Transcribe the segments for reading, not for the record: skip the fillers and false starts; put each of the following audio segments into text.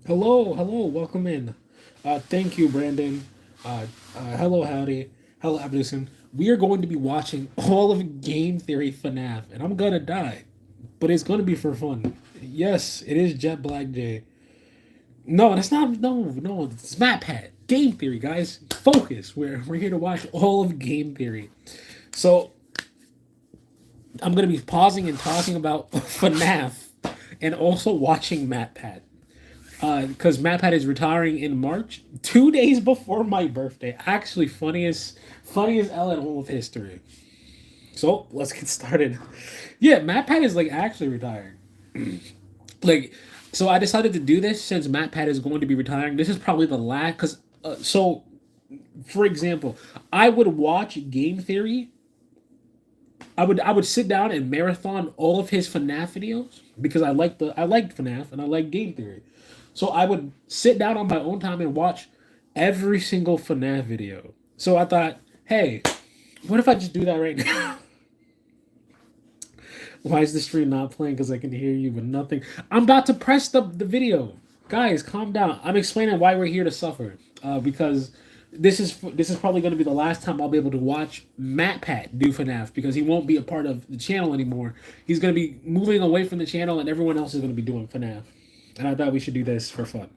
Hello, welcome in. Thank you, Brandon. Hello, howdy. Hello, Abduson. We are going to be watching all of Game Theory Fnaf, and I'm gonna die, but it's gonna be for fun. Yes, it is Jet Black J. No, that's not. No, it's Matt Pat. Game Theory, guys. Focus. We're here to watch all of Game Theory. So I'm gonna be pausing and talking about Fnaf, and also watching Matt Pat. Because Matt Pat is retiring in March, 2 days before my birthday. Actually, funniest L in all of history. So let's get started. Yeah, Matt Pat is like actually retiring. Like, so I decided to do this since Matt Pat is going to be retiring. This is probably the last. Because for example, I would watch Game Theory. I would sit down and marathon all of his FNAF videos because I liked FNAF and I like Game Theory. So I would sit down on my own time and watch every single FNAF video. So I thought, hey, what if I just do that right now? Why is the stream not playing? Because I can hear you, but nothing. I'm about to press the video. Guys, calm down. I'm explaining why we're here to suffer. Because this is probably going to be the last time I'll be able to watch Matt Pat do FNAF because he won't be a part of the channel anymore. He's going to be moving away from the channel, and everyone else is going to be doing FNAF. And I thought we should do this for fun.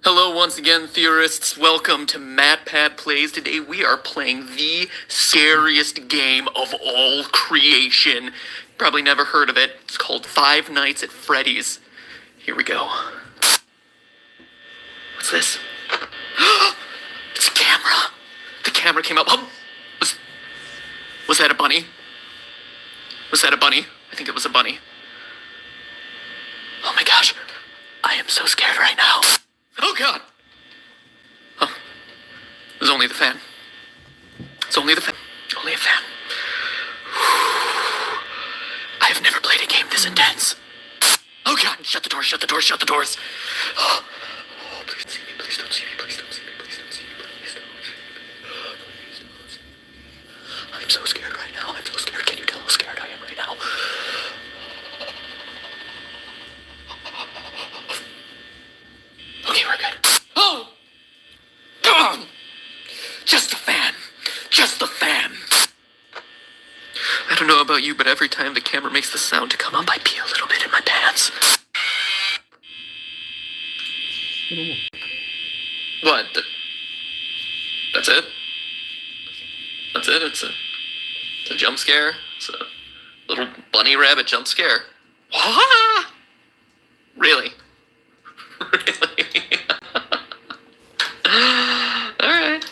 Hello once again, theorists. Welcome to Matt Pat Plays. Today we are playing the scariest game of all creation. Probably never heard of it. It's called Five Nights at Freddy's. Here we go. What's this? It's a camera. The camera came up. Oh, was that a bunny? Was that a bunny? I think it was a bunny. Oh my gosh. I am so scared right now. Oh god! Oh, it was only the fan. It's only the fan. Only a fan. I have never played a game this intense. Oh god! Shut the doors, shut the doors, shut the doors! Oh, please don't see me, please don't see me, please don't see me, please don't see me, please don't see me. Please don't see me. I'm so scared right now, I'm so scared. Can you tell how scared I am right now? Okay, we're good. Oh! Just the fan. Just the fan. I don't know about you, but every time the camera makes the sound to come up, I pee a little bit in my pants. What? That's it? That's it? It's a jump scare? It's a little bunny rabbit jump scare. What? Really? Really? Alright.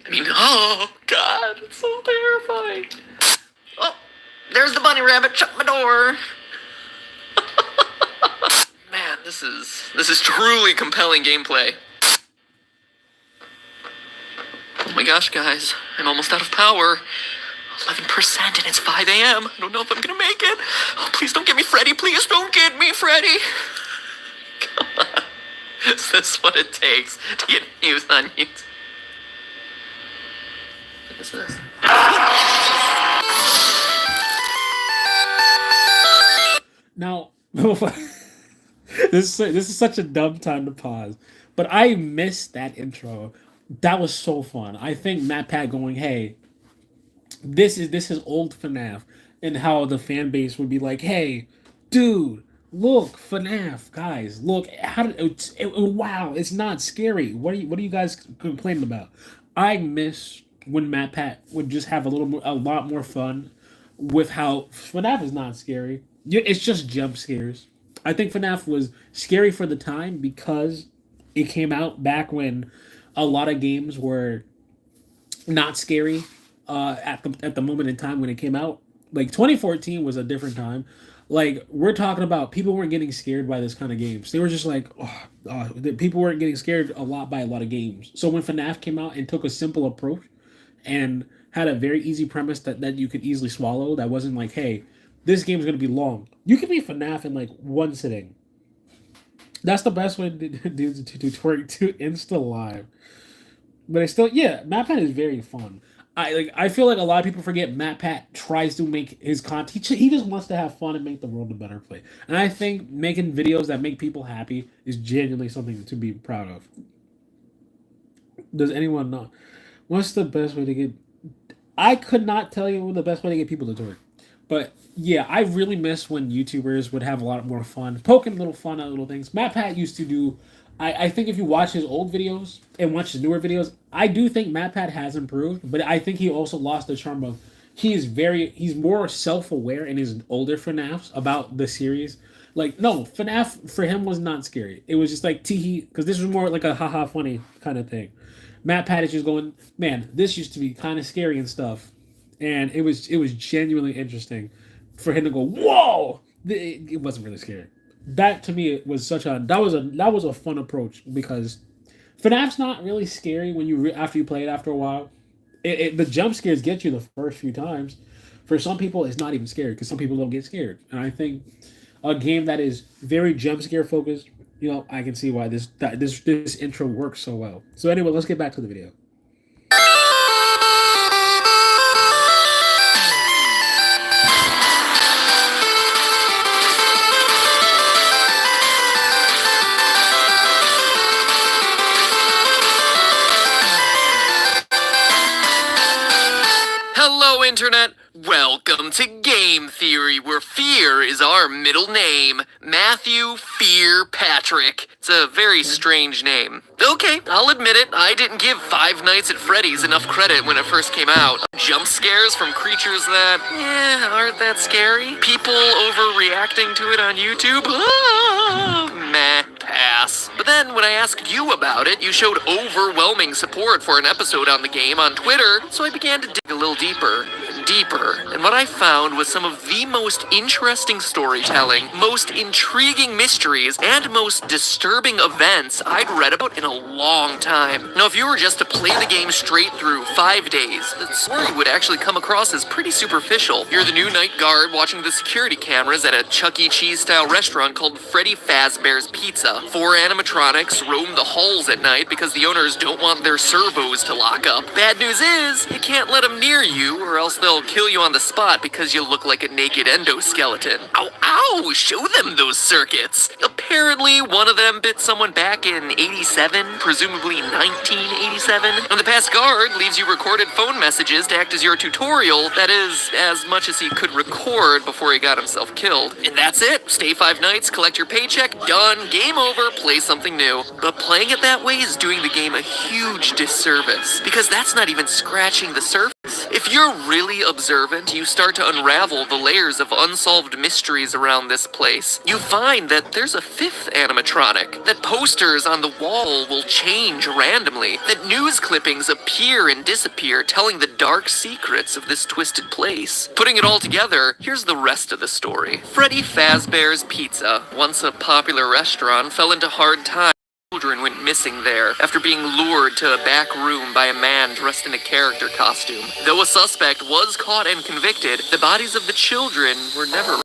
I mean, oh, God, it's so terrifying. Oh, there's the bunny rabbit. Shut my door. Man, this is truly compelling gameplay. Oh my gosh, guys, I'm almost out of power. 11% and it's 5 a.m. I don't know if I'm gonna make it. Oh, please don't get me Freddy. Please don't get me Freddy. Come on. Is this what it takes to get views on YouTube? What is this? Now, this is such a dumb time to pause, but I missed that intro. That was so fun. I think Matt Pat going, "Hey, this is old FNAF," and how the fan base would be like, "Hey, dude, look, FNAF guys, look how did wow, it's not scary. What are you guys complaining about?" I miss when Matt Pat would just have a lot more fun with how FNAF is not scary. It's just jump scares. I think FNAF was scary for the time because it came out back when a lot of games were not scary at the moment in time when it came out. Like 2014 was a different time. Like we're talking about people weren't getting scared by this kind of games. They were just like, people weren't getting scared a lot by a lot of games. So when FNAF came out and took a simple approach and had a very easy premise that you could easily swallow, that wasn't like, hey, this game's gonna be long. You can be FNAF in like one sitting. That's the best way to twerk to insta live. But it's still, yeah, Map Hunt is very fun. I feel like a lot of people forget Matt Pat tries to make his content. He just wants to have fun and make the world a better place. And I think making videos that make people happy is genuinely something to be proud of. Does anyone know? What's the best way to get? I could not tell you the best way to get people to join. But yeah, I really miss when YouTubers would have a lot more fun, poking little fun at little things. Matt Pat used to do. I think if you watch his old videos and watch his newer videos, I do think Matt Pat has improved, but I think he also lost the charm of he's more self aware in his older FNAFs about the series. Like no, FNAF for him was not scary. It was just like teehee because this was more like a haha funny kind of thing. Matt Pat is just going, man, this used to be kind of scary and stuff, and it was genuinely interesting for him to go, whoa! It wasn't really scary. That to me it was such a that was a fun approach because FNAF's not really scary when after you play it after a while. The jump scares get you the first few times. For some people, it's not even scary because some people don't get scared, and I think a game that is very jump scare focused, I can see why this intro works so well. So anyway, let's get back to the video. Hello, Internet! Welcome to Game Theory, where fear is our middle name. Matthew Fear Patrick. It's a very strange name. Okay, I'll admit it, I didn't give Five Nights at Freddy's enough credit when it first came out. Jump scares from creatures that, aren't that scary? People overreacting to it on YouTube? Meh. Pass. But then, when I asked you about it, you showed overwhelming support for an episode on the game on Twitter, so I began to dig a little deeper and deeper. And what I found was some of the most interesting storytelling, most intriguing mysteries, and most disturbing events I'd read about in a long time. Now, if you were just to play the game straight through 5 days, the story would actually come across as pretty superficial. You're the new night guard watching the security cameras at a Chuck E. Cheese-style restaurant called Freddy Fazbear's Pizza. 4 animatronics roam the halls at night because the owners don't want their servos to lock up. Bad news is, you can't let them near you, or else they'll kill you on the spot because you look like a naked endoskeleton. Ow, ow! Show them those circuits! Apparently, one of them bit someone back in 87, presumably 1987. And the past guard leaves you recorded phone messages to act as your tutorial, that is, as much as he could record before he got himself killed. And that's it! Stay 5 nights, collect your paycheck, done, game over, play something new. But playing it that way is doing the game a huge disservice, because that's not even scratching the surface. If you're really observant, you start to unravel the layers of unsolved mysteries around this place. You find that there's a 5th animatronic, that posters on the wall will change randomly, that news clippings appear and disappear, telling the dark secrets of this twisted place. Putting it all together, here's the rest of the story. Freddy Fazbear's Pizza, once a popular restaurant, fell into hard times. Children went missing there after being lured to a back room by a man dressed in a character costume. Though a suspect was caught and convicted, the bodies of the children were never.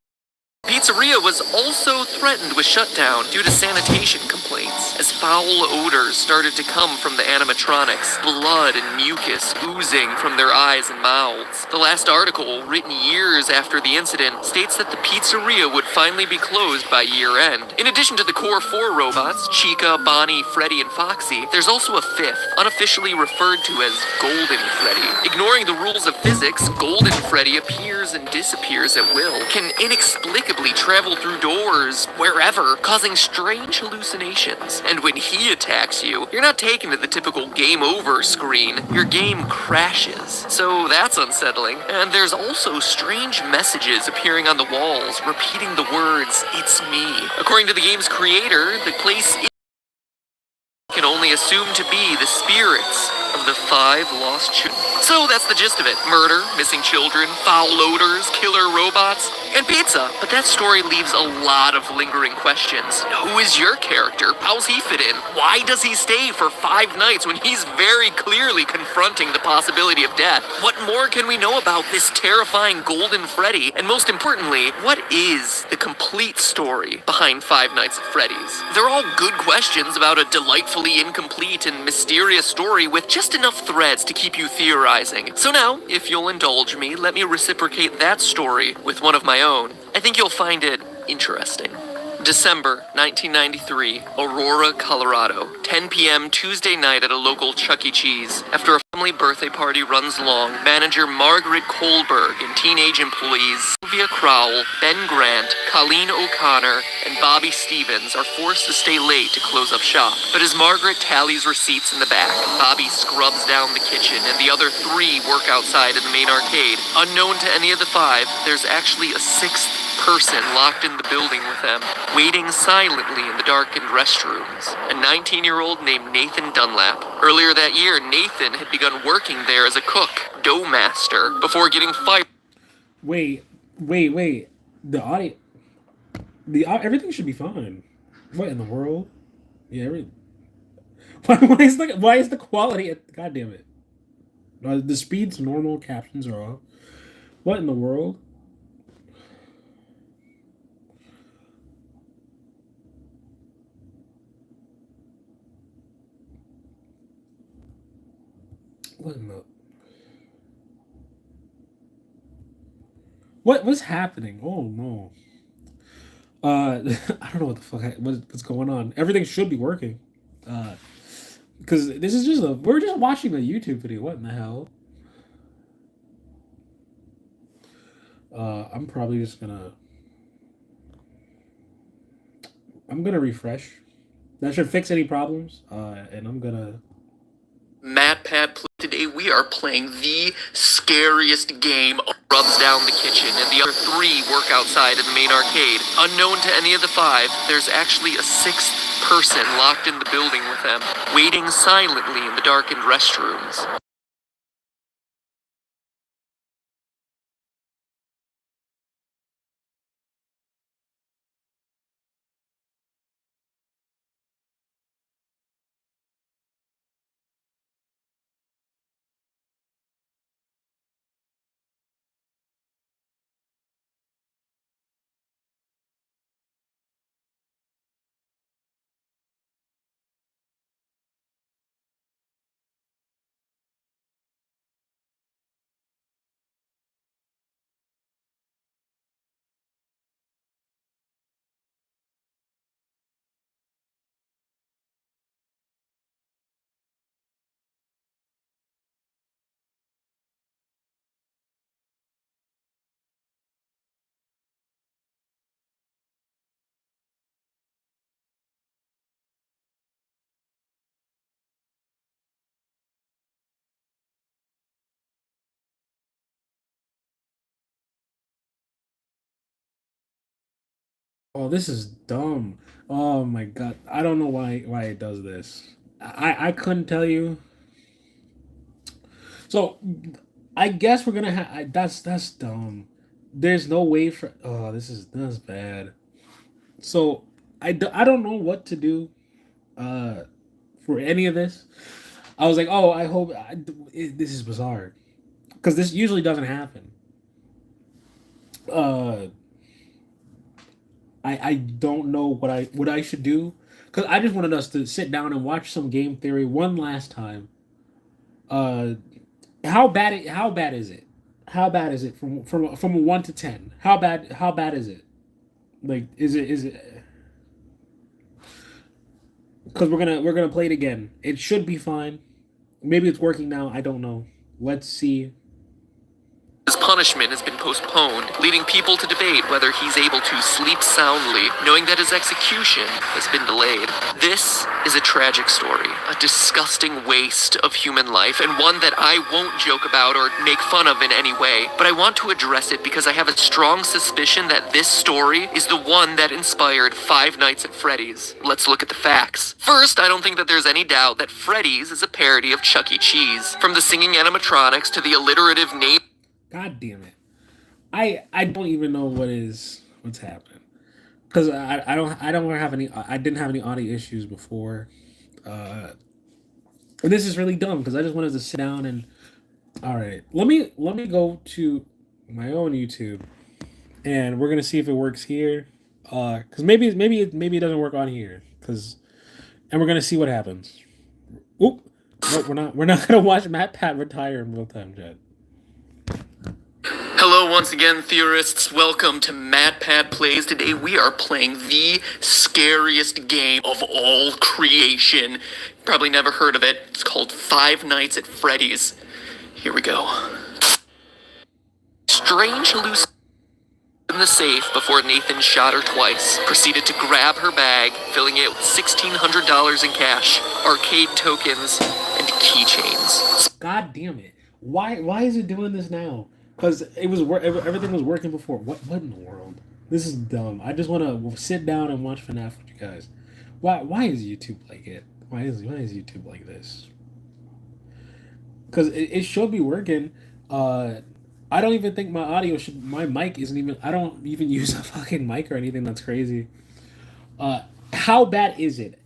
Pizzeria was also threatened with shutdown due to sanitation complaints, as foul odors started to come from the animatronics, blood and mucus oozing from their eyes and mouths. The last article, written years after the incident, states that the pizzeria would finally be closed by year end. In addition to the core 4 robots, Chica, Bonnie, Freddy, and Foxy, there's also a 5th, unofficially referred to as Golden Freddy. Ignoring the rules of physics, Golden Freddy appears and disappears at will, can inexplicably travel through doors, wherever, causing strange hallucinations. And when he attacks you, you're not taken to the typical game over screen. Your game crashes. So that's unsettling. And there's also strange messages appearing on the walls, repeating the words, "It's me." According to the game's creator, the place can only assume to be the spirits of the 5 lost children. So that's the gist of it. Murder, missing children, foul odors, killer robots, and pizza. But that story leaves a lot of lingering questions. Who is your character? How's he fit in? Why does he stay for 5 nights when he's very clearly confronting the possibility of death? What more can we know about this terrifying Golden Freddy? And most importantly, what is the complete story behind 5 Nights at Freddy's? They're all good questions about a delightfully incomplete and mysterious story with just just enough threads to keep you theorizing. So now, if you'll indulge me, let me reciprocate that story with one of my own. I think you'll find it interesting. December 1993, Aurora, Colorado. 10 p.m. Tuesday night at a local Chuck E. Cheese. After a family birthday party runs long, manager Margaret Kohlberg and teenage employees Sylvia Crowell, Ben Grant, Colleen O'Connor, and Bobby Stevens are forced to stay late to close up shop. But as Margaret tallies receipts in the back, Bobby scrubs down the kitchen, and the other three work outside in the main arcade. Unknown to any of the five, there's actually a sixth person locked in the building with them, waiting silently in the darkened restrooms. A 19-year-old named Nathan Dunlap. Earlier that year, Nathan had begun working there as a cook, dough master, before getting fired. Wait. The audio, everything should be fine. What in the world? Yeah, why is the quality? God damn it! The speed's normal. Captions are off. What in the world? What in the? What's happening? Oh no. I don't know what the fuck what's going on. Everything should be working. Because this is just we're just watching a YouTube video. What in the hell? I'm probably just gonna. I'm gonna refresh. That should fix any problems. And I'm gonna. MatPat, today we are playing the scariest game. Rubs down the kitchen, and the other three work outside in the main arcade. Unknown to any of the five, there's actually a sixth person locked in the building with them, waiting silently in the darkened restrooms. Oh, this is dumb. Oh my god. I don't know why it does this. I couldn't tell you. So I guess we're gonna have. That's dumb. There's no way for. Oh, this is bad. So I don't know what to do. For any of this. I was like, oh, I hope this is bizarre because this usually doesn't happen. Uh, I don't know what I should do because I just wanted us to sit down and watch some game theory one last time. Uh, how bad is it? How bad is it from a 1 to 10? How bad is it? Like is it because we're gonna play it again. It should be fine. Maybe it's working now. I don't know. Let's see. His punishment has been postponed, leading people to debate whether he's able to sleep soundly, knowing that his execution has been delayed. This is a tragic story, a disgusting waste of human life, and one that I won't joke about or make fun of in any way, but I want to address it because I have a strong suspicion that this story is the one that inspired Five Nights at Freddy's. Let's look at the facts. First, I don't think that there's any doubt that Freddy's is a parody of Chuck E. Cheese. From the singing animatronics to the alliterative name. God damn it. I don't even know what's happening because I don't have any I didn't have any audio issues before. Uh, and this is really dumb because I just wanted to sit down and all right. Let me go to my own YouTube and we're gonna see if it works here. Because maybe it doesn't work on here because and we're gonna see what happens. Oop. No, we're not gonna watch Matt Pat retire in real time, Jed. Hello once again, theorists. Welcome to Mad Pad Plays. Today we are playing the scariest game of all creation. Probably never heard of it. It's called Five Nights at Freddy's. Here we go. Strange hallucination in the safe before Nathan shot her twice. Proceeded to grab her bag, filling it with $1,600 in cash, arcade tokens, and keychains. God damn it! Why is it doing this now? Because everything was working before. What in the world? This is dumb. I just want to sit down and watch FNAF with you guys. Why is YouTube like it? Why is YouTube like this? Because it should be working. I don't even think my mic isn't even. I don't even use a fucking mic or anything. That's crazy. How bad is it?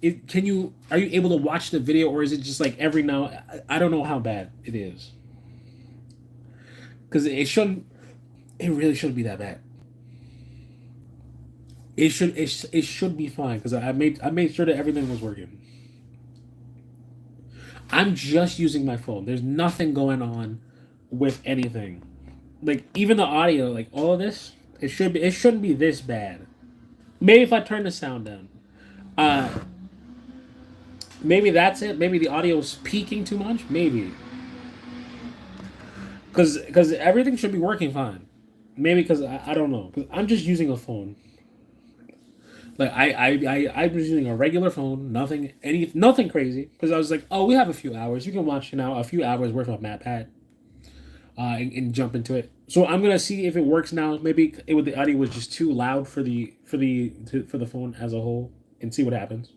Are you able to watch the video, or is it just like every now? I don't know how bad it is. Because it really shouldn't be that bad. It should be fine because I made sure that everything was working. I'm just using my phone. There's nothing going on with anything. Like even the audio, like all of this, it shouldn't be this bad. Maybe if I turn the sound down. Uh Maybe that's it. Maybe the audio's peaking too much. Maybe. Because everything should be working fine. Maybe because I don't know. 'Cause I'm just using a phone. Like I'm just using a regular phone. Nothing crazy. Because I was like, oh, we have a few hours. You can watch now a few hours worth of Mad Pat. And jump into it. So I'm gonna see if it works now. Maybe the audio was just too loud for the phone as a whole, and see what happens.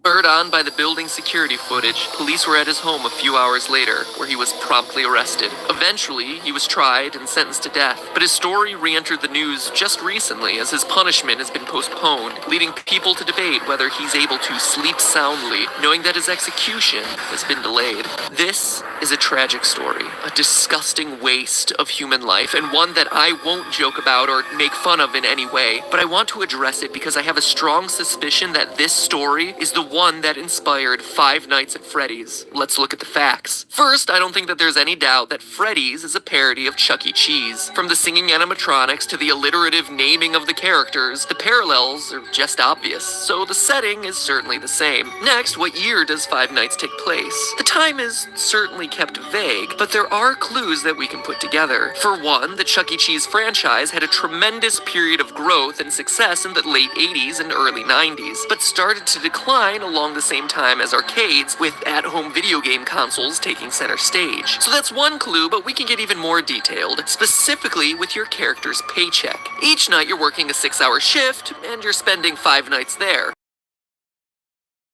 Spurred on by the building security footage, police were at his home a few hours later, where he was promptly arrested. Eventually, he was tried and sentenced to death, but his story re-entered the news just recently as his punishment has been postponed, leading people to debate whether he's able to sleep soundly, knowing that his execution has been delayed. This is a tragic story, a disgusting waste of human life, and one that I won't joke about or make fun of in any way, but I want to address it because I have a strong suspicion that this story is the one that inspired Five Nights at Freddy's. Let's look at the facts. First, I don't think that there's any doubt that Freddy's is a parody of Chuck E. Cheese. From the singing animatronics to the alliterative naming of the characters, the parallels are just obvious, so the setting is certainly the same. Next, what year does Five Nights take place? The time is certainly kept vague, but there are clues that we can put together. For one, the Chuck E. Cheese franchise had a tremendous period of growth and success in the late 80s and early 90s, but started to decline along the same time as arcades, with at-home video game consoles taking center stage. So that's one clue, but we can get even more detailed, specifically with your character's paycheck. Each night you're working a 6-hour shift, and you're spending 5 nights there.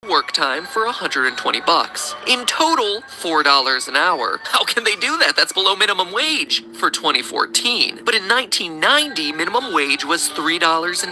Work time for $120. In total, $4 an hour. How can they do that? That's below minimum wage for 2014. But in 1990, minimum wage was $3.80.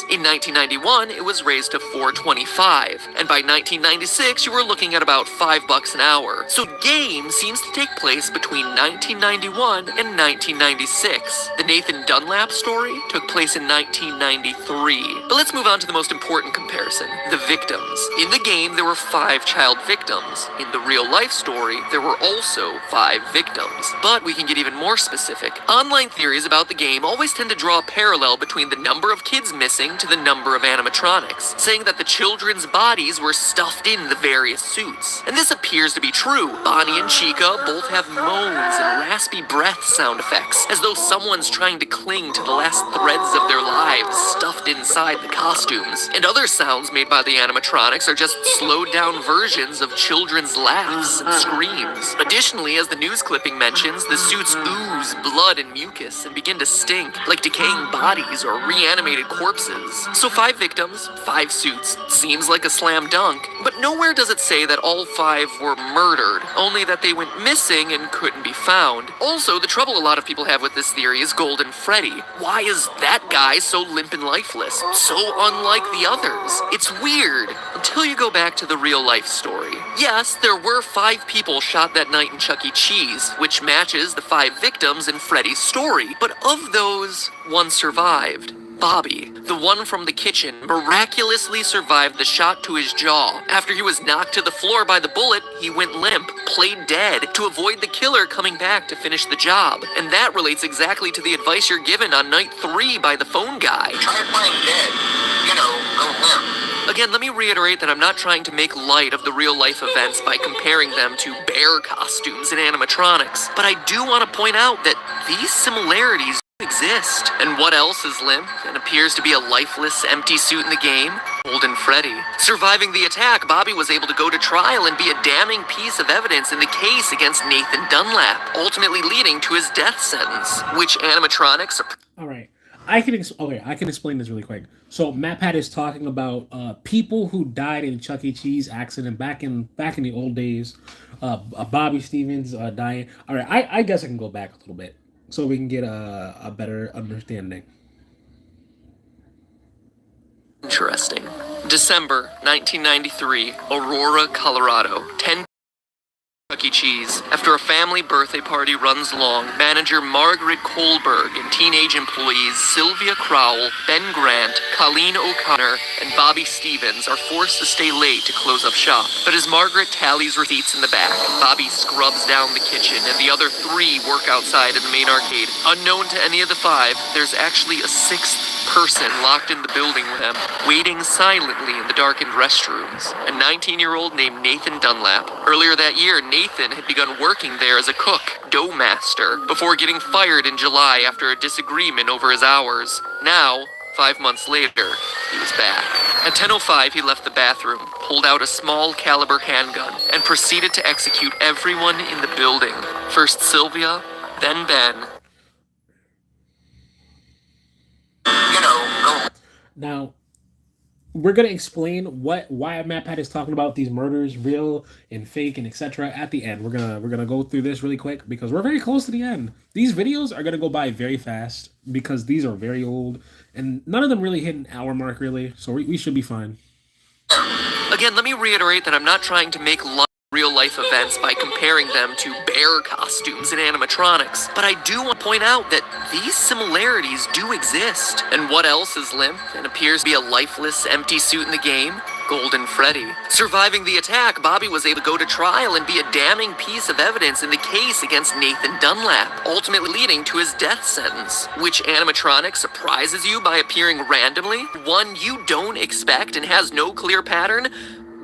In 1991, it was raised to $4.25. And by 1996, you were looking at about $5 an hour. So Game seems to take place between 1991 and 1996. The Nathan Dunlap story took place in 1993. But let's move on to the most important comparison, the victims. In the game, there were 5 child victims. In the real-life story, there were also 5 victims. But we can get even more specific. Online theories about the game always tend to draw a parallel between the number of kids missing to the number of animatronics, saying that the children's bodies were stuffed in the various suits. And this appears to be true. Bonnie and Chica both have moans and raspy breath sound effects, as though someone's trying to cling to the last threads of their lives stuffed inside the costumes. And other sounds made by the animatronics are just slowed down versions of children's laughs and screams. Additionally, as the news clipping mentions, the suits ooze blood and mucus and begin to stink like decaying bodies or reanimated corpses. So 5 victims, 5 suits, seems like a slam dunk, but nowhere does it say that all 5 were murdered, only that they went missing and couldn't be found. Also, the trouble a lot of people have with this theory is Golden Freddy. Why is that guy so limp and lifeless? So unlike the others. It's weird, until you go back to the real-life story. Yes, there were 5 people shot that night in Chuck E. Cheese, which matches the 5 victims in Freddy's story, but of those, 1 survived. Bobby, the one from the kitchen, miraculously survived the shot to his jaw. After he was knocked to the floor by the bullet, he went limp, played dead, to avoid the killer coming back to finish the job. And that relates exactly to the advice you're given on night 3 by the phone guy. Try playing dead. Go limp. Again, let me reiterate that I'm not trying to make light of the real-life events by comparing them to bear costumes and animatronics, but I do want to point out that these similarities exist. And what else is limp and appears to be a lifeless, empty suit in the game? Golden Freddy. Surviving the attack, Bobby was able to go to trial and be a damning piece of evidence in the case against Nathan Dunlap, ultimately leading to his death sentence, which animatronics are... All right. I can explain this really quick. So MatPat is talking about people who died in Chuck E. Cheese accident back in the old days. Bobby Stevens dying. All right, I guess I can go back a little bit so we can get a better understanding. Interesting. December 1993, Aurora, Colorado. 10 Chuck E. Cheese. After a family birthday party runs long, manager Margaret Kohlberg and teenage employees Sylvia Crowell, Ben Grant, Colleen O'Connor, and Bobby Stevens are forced to stay late to close up shop. But as Margaret tallies receipts in the back, Bobby scrubs down the kitchen, and the other 3 work outside in the main arcade. Unknown to any of the 5, there's actually a 6th person locked in the building with them, waiting silently in the darkened restrooms. A 19-year-old named Nathan Dunlap. Earlier that year, Nathan had begun working there as a cook, dough master, before getting fired in July after a disagreement over his hours. Now, 5 months later, he was back. At 10:05, he left the bathroom, pulled out a small caliber handgun, and proceeded to execute everyone in the building. First Sylvia, then Ben. Go. Now, we're gonna explain why MatPat is talking about these murders, real and fake and etc. At the end. We're gonna go through this really quick because we're very close to the end. These videos are gonna go by very fast because these are very old and none of them really hit an hour mark really. So we should be fine. Again, let me reiterate that I'm not trying to make light of real-life events by comparing them to bear costumes and animatronics, but I do want to point out that these similarities do exist. And what else is limp and appears to be a lifeless, empty suit in the game? Golden Freddy. Surviving the attack, Bobby was able to go to trial and be a damning piece of evidence in the case against Nathan Dunlap, ultimately leading to his death sentence. Which animatronic surprises you by appearing randomly? One you don't expect and has no clear pattern?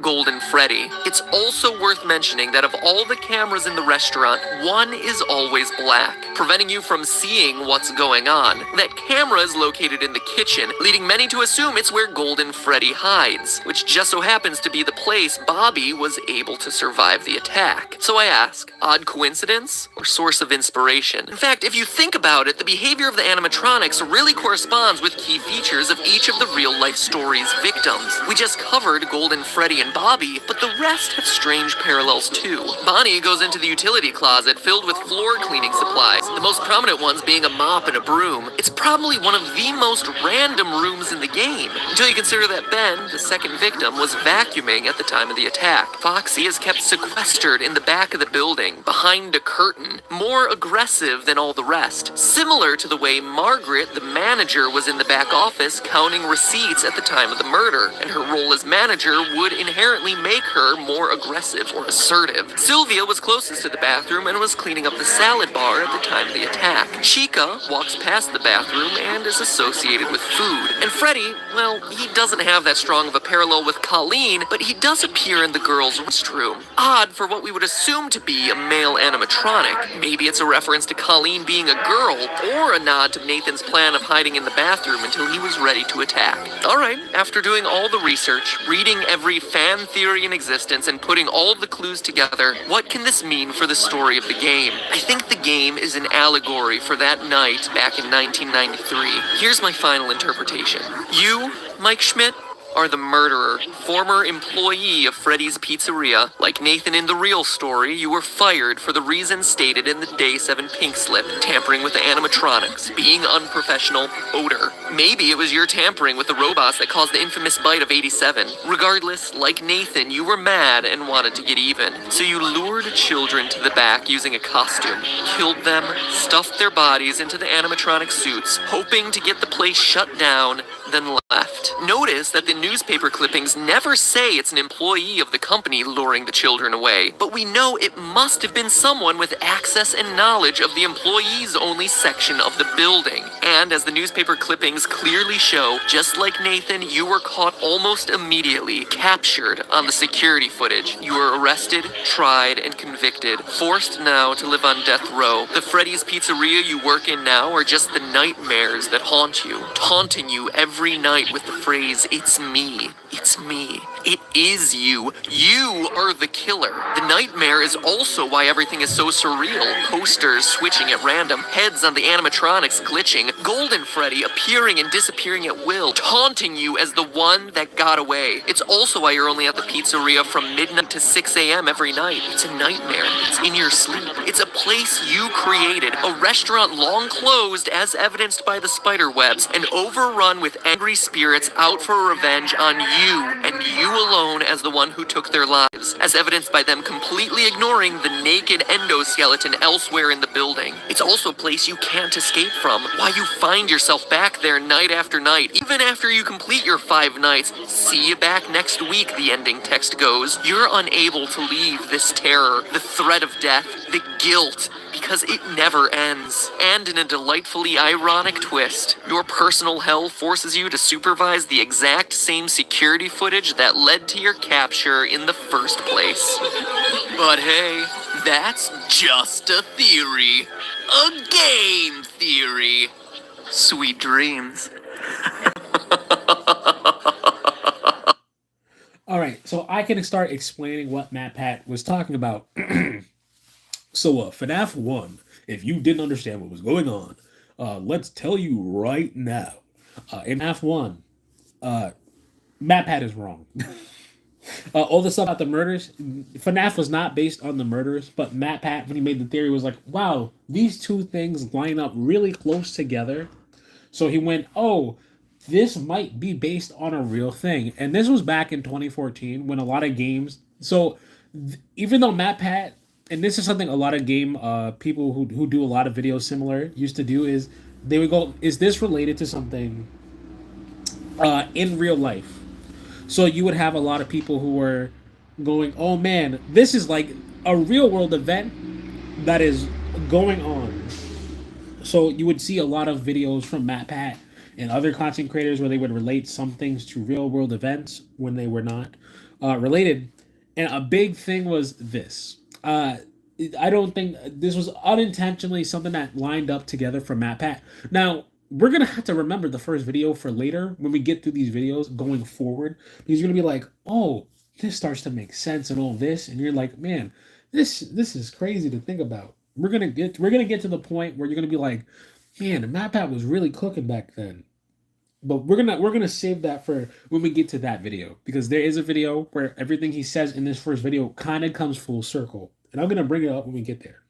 Golden Freddy. It's also worth mentioning that of all the cameras in the restaurant, one is always black, preventing you from seeing what's going on. That camera is located in the kitchen, leading many to assume it's where Golden Freddy hides, which just so happens to be the place Bobby was able to survive the attack. So I ask, odd coincidence or source of inspiration? In fact, if you think about it, the behavior of the animatronics really corresponds with key features of each of the real-life story's victims. We just covered Golden Freddy and Bobby, but the rest have strange parallels too. Bonnie goes into the utility closet filled with floor cleaning supplies, the most prominent ones being a mop and a broom. It's probably one of the most random rooms in the game, until you consider that Ben, the second victim, was vacuuming at the time of the attack. Foxy is kept sequestered in the back of the building, behind a curtain, more aggressive than all the rest, similar to the way Margaret, the manager, was in the back office counting receipts at the time of the murder, and her role as manager would inherently make her more aggressive or assertive. Sylvia was closest to the bathroom and was cleaning up the salad bar at the time of the attack. Chica walks past the bathroom and is associated with food. And Freddy, well, he doesn't have that strong of a parallel with Colleen, but he does appear in the girls' restroom. Odd for what we would assume to be a male animatronic. Maybe it's a reference to Colleen being a girl, or a nod to Nathan's plan of hiding in the bathroom until he was ready to attack. Alright, after doing all the research, reading every fan theory in existence, and putting all the clues together, what can this mean for the story of the game? I think the game is an allegory for that night back in 1993. Here's my final interpretation. You, Mike Schmidt, are the murderer, former employee of Freddy's Pizzeria. Like Nathan in the real story, you were fired for the reason stated in the Day 7 pink slip, tampering with the animatronics, being unprofessional, odor. Maybe it was your tampering with the robots that caused the infamous bite of 87. Regardless, like Nathan, you were mad and wanted to get even. So you lured children to the back using a costume, killed them, stuffed their bodies into the animatronic suits, hoping to get the place shut down, then left. Notice that the newspaper clippings never say it's an employee of the company luring the children away, but we know it must have been someone with access and knowledge of the employees-only section of the building. And as the newspaper clippings clearly show, just like Nathan, you were caught almost immediately, captured on the security footage. You were arrested, tried, and convicted, forced now to live on death row. The Freddy's Pizzeria you work in now are just the nightmares that haunt you, taunting you every night with the phrase, "It's me, it's me, it is you, you are the killer." The nightmare is also why everything is so surreal. Posters switching at random, heads on the animatronics glitching, Golden Freddy appearing and disappearing at will, taunting you as the one that got away. It's also why you're only at the pizzeria from midnight to 6 a.m. every night. It's a nightmare. It's in your sleep. It's a place you created, a restaurant long closed as evidenced by the spider webs, and overrun with angry spirits out for revenge on you, and you alone as the one who took their lives, as evidenced by them completely ignoring the naked endoskeleton elsewhere in the building. It's also a place you can't escape from, why you find yourself back there night after night, even after you complete your 5 nights. "See you back next week," the ending text goes. You're unable to leave this terror, the threat of death, the guilt, because it never ends. And in a delightfully ironic twist, your personal hell forces you to supervise the exact same security footage that led to your capture in the first place. But hey, that's just a theory. A game theory. Sweet dreams. All right, so I can start explaining what Matt Pat was talking about. So, FNAF 1, if you didn't understand what was going on, let's tell you right now. In FNAF 1, Matt Pat is wrong. All the stuff about the murders, FNAF was not based on the murders, but Matt Pat, when he made the theory, was like, wow, these two things line up really close together. So he went, oh, this might be based on a real thing. And this was back in 2014 when a lot of games. So even though Matt Pat, and this is something a lot of game people who do a lot of videos similar used to do, is they would go, is this related to something in real life? So you would have a lot of people who were going, oh man, this is like a real world event that is going on. So you would see a lot of videos from Matt Pat and other content creators where they would relate some things to real world events when they were not related. And a big thing was this. I don't think this was unintentionally something that lined up together for Matt Pat. Now, we're going to have to remember the first video for later when we get through these videos going forward. Because you're going to be like, oh, this starts to make sense and all this. And you're like, man, this is crazy to think about. We're gonna get to the point where you're gonna be like, man, Matt Pat was really cooking back then. But we're gonna save that for when we get to that video, because there is a video where everything he says in this first video kind of comes full circle, and I'm gonna bring it up when we get there.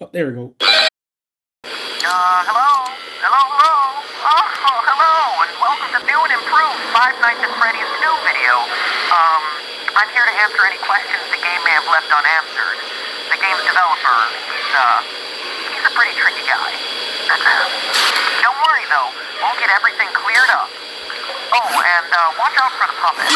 Oh, there we go. Hello? Oh, hello, and welcome to new and improved Five Nights at Freddy's 2 video. I'm here to answer any questions the game may have left unanswered. The game's developer, he's a pretty tricky guy. Don't worry, though. We'll get everything cleared up. Oh, and watch out for the puppet.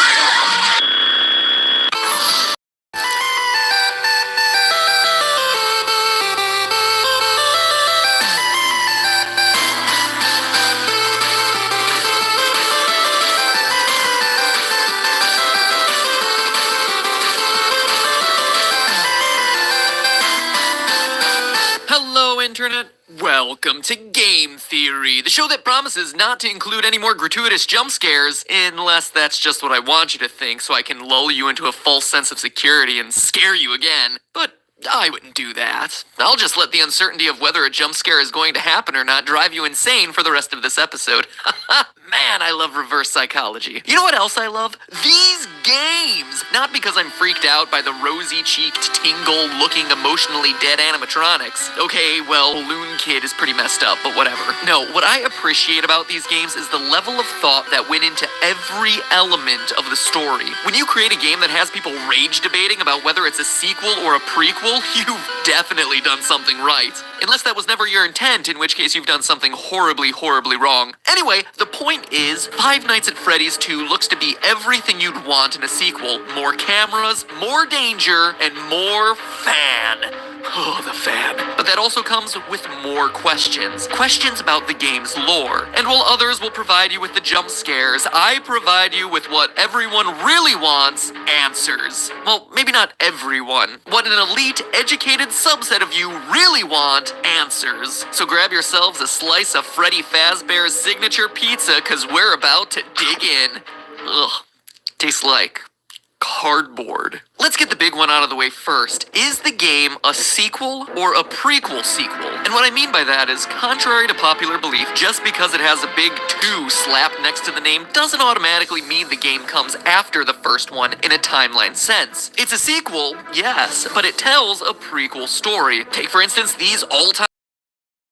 Hello, Internet. Welcome to Game Theory, the show that promises not to include any more gratuitous jump scares, unless that's just what I want you to think, so I can lull you into a false sense of security and scare you again. But I wouldn't do that. I'll just let the uncertainty of whether a jump scare is going to happen or not drive you insane for the rest of this episode. Man, I love reverse psychology. You know what else I love? These games! Not because I'm freaked out by the rosy-cheeked, tingle-looking, emotionally dead animatronics. Okay, well, Balloon Kid is pretty messed up, but whatever. No, what I appreciate about these games is the level of thought that went into every element of the story. When you create a game that has people rage debating about whether it's a sequel or a prequel, you've definitely done something right. Unless that was never your intent, in which case you've done something horribly, horribly wrong. Anyway, the point is, Five Nights at Freddy's 2 looks to be everything you'd want in a sequel. More cameras, more danger, and more fan. Oh, the fan. But that also comes with more questions. Questions about the game's lore. And while others will provide you with the jump scares, I provide you with what everyone really wants, answers. Well, maybe not everyone. What an elite, educated subset of you really want, answers. So grab yourselves a slice of Freddy Fazbear's signature pizza, cause we're about to dig in. Ugh. Tastes like cardboard. Let's get the big one out of the way first. Is the game a sequel or a prequel sequel? And what I mean by that is, contrary to popular belief, just because it has a big 2 slapped next to the name doesn't automatically mean the game comes after the first one in a timeline sense. It's a sequel, yes, but it tells a prequel story. Take, for instance, these all-time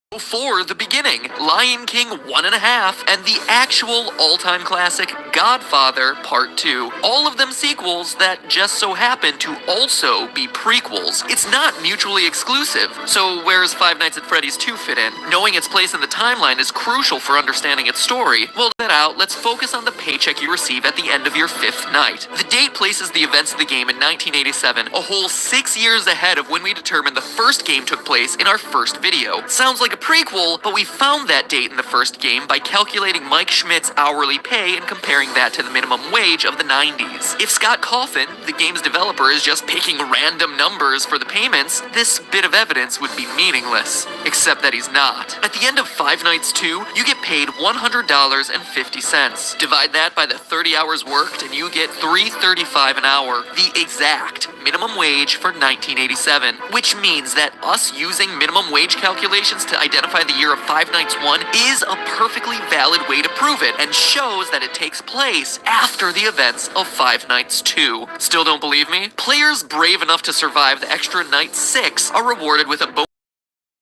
before the beginning, Lion King 1.5, and the actual all-time classic Godfather Part 2. All of them sequels that just so happen to also be prequels. It's not mutually exclusive. So where's Five Nights at Freddy's 2 fit in? Knowing its place in the timeline is crucial for understanding its story. Well, that out, let's focus on the paycheck you receive at the end of your 5th night. The date places the events of the game in 1987, a whole 6 years ahead of when we determined the first game took place in our first video. Sounds like a prequel, but we found that date in the first game by calculating Mike Schmidt's hourly pay and comparing that to the minimum wage of the 90s. If Scott Coffin, the game's developer, is just picking random numbers for the payments, this bit of evidence would be meaningless. Except that he's not. At the end of Five Nights 2, you get paid $100.50. Divide that by the 30 hours worked and you get $3.35 an hour, the exact minimum wage for 1987, which means that us using minimum wage calculations to identify the year of Five Nights 1 is a perfectly valid way to prove it, and shows that it takes place after the events of Five Nights 2. Still don't believe me? Players brave enough to survive the extra night 6 are rewarded with a bonus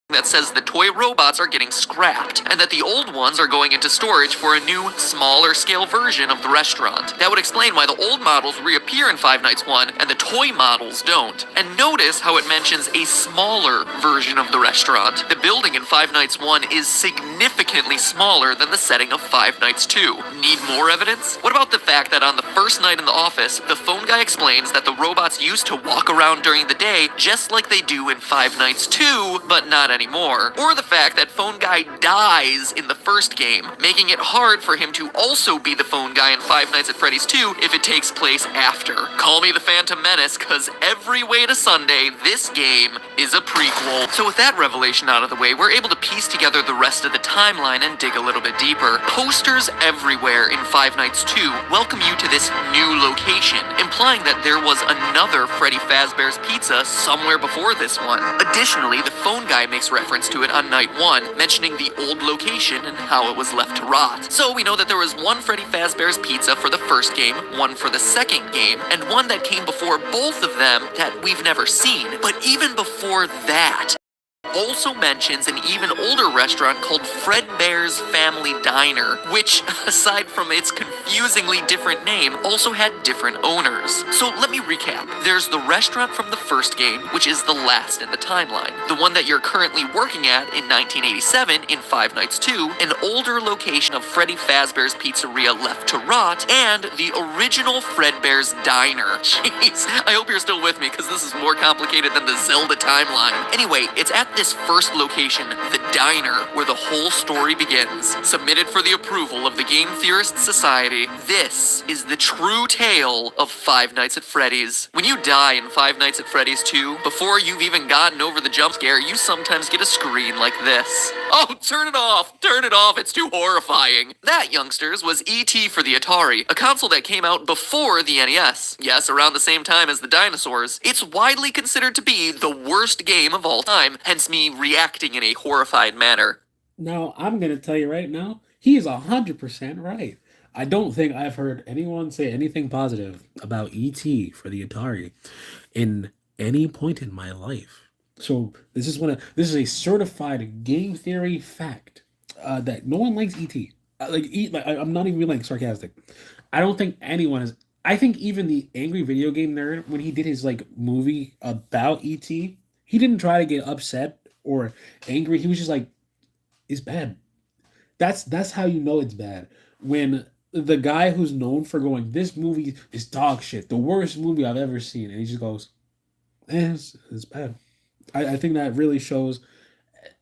that says the toy robots are getting scrapped, and that the old ones are going into storage for a new, smaller scale version of the restaurant. That would explain why the old models reappear in Five Nights 1, and the toy models don't. And notice how it mentions a smaller version of the restaurant. The building in Five Nights 1 is significantly smaller than the setting of Five Nights 2. Need more evidence? What about the fact that on the first night in the office, the phone guy explains that the robots used to walk around during the day just like they do in Five Nights 2, but not anymore. Or the fact that phone guy dies in the first game, making it hard for him to also be the phone guy in Five Nights at Freddy's 2 if it takes place after. Call me the Phantom Menace, cause every way to Sunday, this game is a prequel. So with that revelation out of the way, we're able to piece together the rest of the timeline and dig a little bit deeper. Posters everywhere in Five Nights 2 welcome you to this new location, implying that there was another Freddy Fazbear's Pizza somewhere before this one. Additionally, the phone guy makes reference to it on night 1, mentioning the old location and how it was left to rot. So we know that there was one Freddy Fazbear's Pizza for the first game, one for the second game, and one that came before both of them that we've never seen. But even before that, also mentions an even older restaurant called Fredbear's Family Diner, which, aside from its confusingly different name, also had different owners. So let me recap. There's the restaurant from the first game, which is the last in the timeline. The one that you're currently working at in 1987 in Five Nights 2, an older location of Freddy Fazbear's Pizzeria left to rot, and the original Fredbear's Diner. Jeez, I hope you're still with me, because this is more complicated than the Zelda timeline. Anyway, it's at this first location, the diner, where the whole story begins. Submitted for the approval of the Game Theorists Society, this is the true tale of Five Nights at Freddy's. When you die in Five Nights at Freddy's 2, before you've even gotten over the jump scare, you sometimes get a screen like this. Oh, turn it off! Turn it off, it's too horrifying. That, youngsters, was E.T. for the Atari, a console that came out before the NES. Yes, around the same time as the dinosaurs. It's widely considered to be the worst game of all time, hence me reacting in a horrified manner. Now, I'm going to tell you right now, he is 100% right. I don't think I've heard anyone say anything positive about ET for the Atari in any point in my life. So this is a certified game theory fact that no one likes ET. I'm not even being like sarcastic. I don't think anyone has. I think even the angry video game nerd, when he did his like movie about ET, he didn't try to get upset or angry. He was just like, "It's bad." That's how you know it's bad. When the guy who's known for going, "This movie is dog shit, the worst movie I've ever seen," and he just goes, it's bad. I think that really shows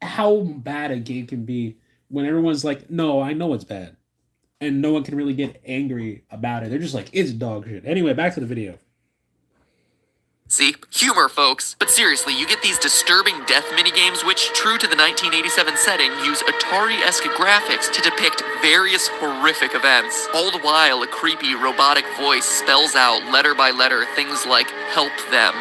how bad a game can be when everyone's like, no, I know it's bad. And no one can really get angry about it. They're just like, it's dog shit. Anyway, back to the video. See? Humor, folks. But seriously, you get these disturbing death minigames which, true to the 1987 setting, use Atari-esque graphics to depict various horrific events. All the while, a creepy, robotic voice spells out, letter by letter, things like, help them,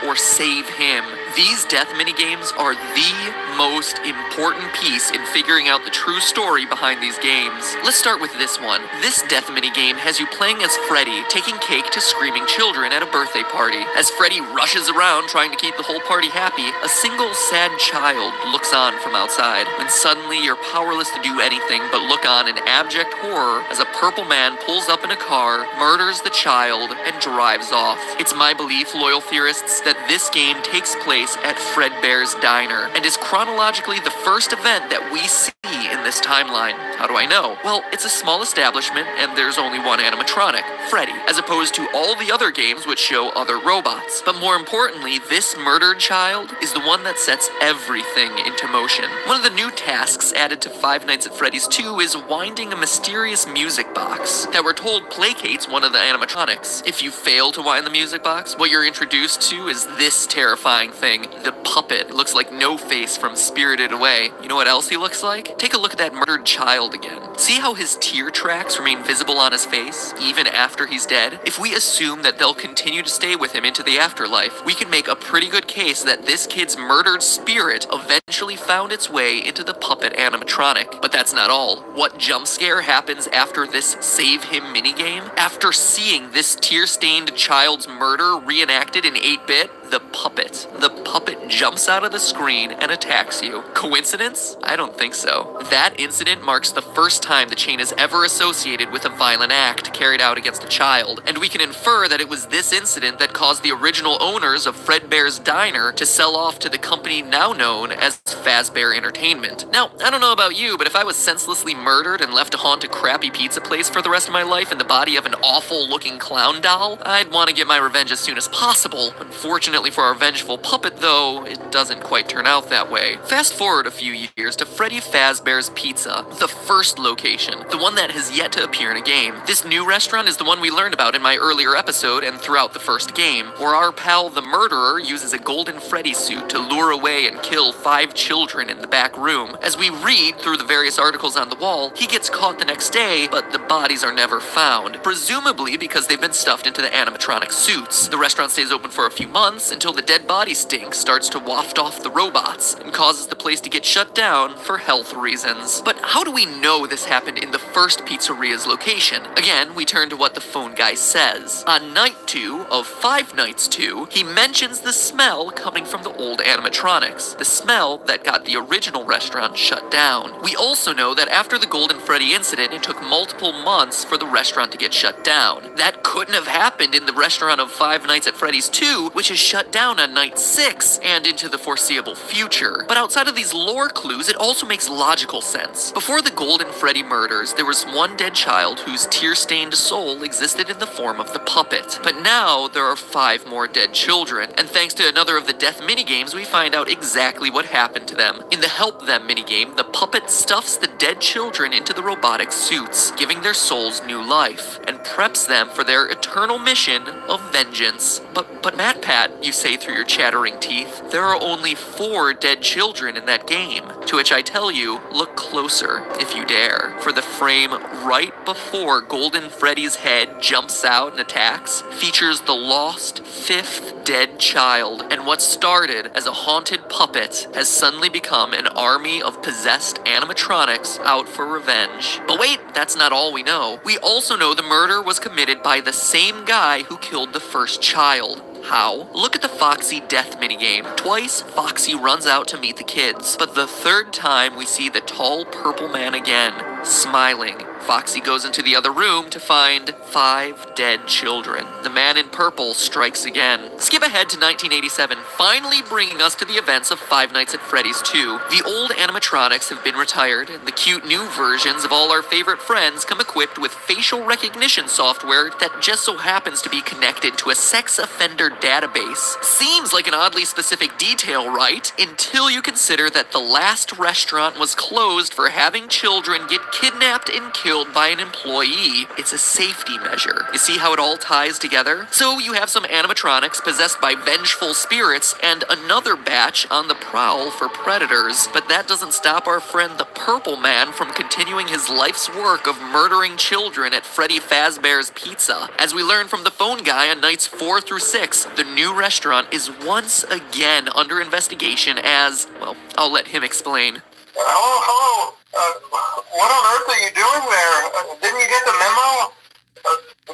or save him. These death minigames are the most important piece in figuring out the true story behind these games. Let's start with this one. This death minigame has you playing as Freddy, taking cake to screaming children at a birthday party. As Freddy rushes around trying to keep the whole party happy, a single sad child looks on from outside. When suddenly you're powerless to do anything but look on in abject horror as a purple man pulls up in a car, murders the child, and drives off. It's my belief, loyal theorists, that this game takes place at Fredbear's Diner and is chronologically the first event that we see in this timeline. How do I know? Well, it's a small establishment and there's only one animatronic, Freddy, as opposed to all the other games which show other robots. But more importantly, this murdered child is the one that sets everything into motion. One of the new tasks added to Five Nights at Freddy's 2 is winding a mysterious music box that we're told placates one of the animatronics. If you fail to wind the music box, what you're introduced to is this terrifying thing, the puppet. It looks like No-Face from Spirited Away. You know what else he looks like? Take a look at that murdered child again. See how his tear tracks remain visible on his face, even after he's dead? If we assume that they'll continue to stay with him into the afterlife, we can make a pretty good case that this kid's murdered spirit eventually found its way into the puppet animatronic. But that's not all. What jump scare happens after this Save Him minigame? After seeing this tear-stained child's murder reenacted in 8-bit, the puppet jumps out of the screen and attacks you. Coincidence? I don't think so. That incident marks the first time the chain is ever associated with a violent act carried out against a child, and we can infer that it was this incident that caused the original owners of Fredbear's Diner to sell off to the company now known as Fazbear Entertainment. Now, I don't know about you, but if I was senselessly murdered and left to haunt a crappy pizza place for the rest of my life in the body of an awful-looking clown doll, I'd want to get my revenge as soon as possible. Unfortunately for our vengeful puppet, though, it doesn't quite turn out that way. Fast forward a few years to Freddy Fazbear's Pizza, the first location, the one that has yet to appear in a game. This new restaurant is the one we learned about in my earlier episode and throughout the first game, where our pal the murderer uses a golden Freddy suit to lure away and kill 5 children in the back room. As we read through the various articles on the wall, he gets caught the next day, but the bodies are never found, presumably because they've been stuffed into the animatronic suits. The restaurant stays open for a few months until the dead body stink starts to waft off the robots and causes the place to get shut down for health reasons. But how do we know this happened in the first pizzeria's location? Again, we turn to what the phone guy says. On night 2 of Five Nights 2, he mentions the smell coming from the old animatronics, the smell that got the original restaurant shut down. We also know that after the Golden Freddy incident, it took multiple months for the restaurant to get shut down. That couldn't have happened in the restaurant of Five Nights at Freddy's 2, which is shut down on night 6 and into the foreseeable future. But outside of these lore clues, it also makes logical sense. Before the Golden Freddy murders, there was one dead child whose tear-stained soul existed in the form of the puppet. But now there are 5 more dead children, and thanks to another of the death minigames, we find out exactly what happened to them. In the Help Them minigame, the puppet stuffs the dead children into the robotic suits, giving their souls new life, and preps them for their eternal mission of vengeance. But MatPat, you say through your chattering teeth. There are only 4 dead children in that game. To which I tell you, look closer, if you dare. For the frame right before Golden Freddy's head jumps out and attacks features the lost 5th dead child, and what started as a haunted puppet has suddenly become an army of possessed animatronics out for revenge. But wait, that's not all we know. We also know the murder was committed by the same guy who killed the first child. How? Look at the Foxy death minigame. Twice, Foxy runs out to meet the kids, but the 3rd time we see the tall purple man again, smiling. Foxy goes into the other room to find 5 dead children. The man in purple strikes again. Skip ahead to 1987, finally bringing us to the events of Five Nights at Freddy's 2. The old animatronics have been retired, and the cute new versions of all our favorite friends come equipped with facial recognition software that just so happens to be connected to a sex offender database. Seems like an oddly specific detail, right? Until you consider that the last restaurant was closed for having children get kidnapped and killed by an employee. It's a safety measure. You see how it all ties together? So you have some animatronics possessed by vengeful spirits and another batch on the prowl for predators. But that doesn't stop our friend the Purple Man from continuing his life's work of murdering children at Freddy Fazbear's Pizza. As we learn from the phone guy on nights 4 through 6, the new restaurant is once again under investigation as, well, I'll let him explain. Hello. What on earth are you doing there? Didn't you get the memo?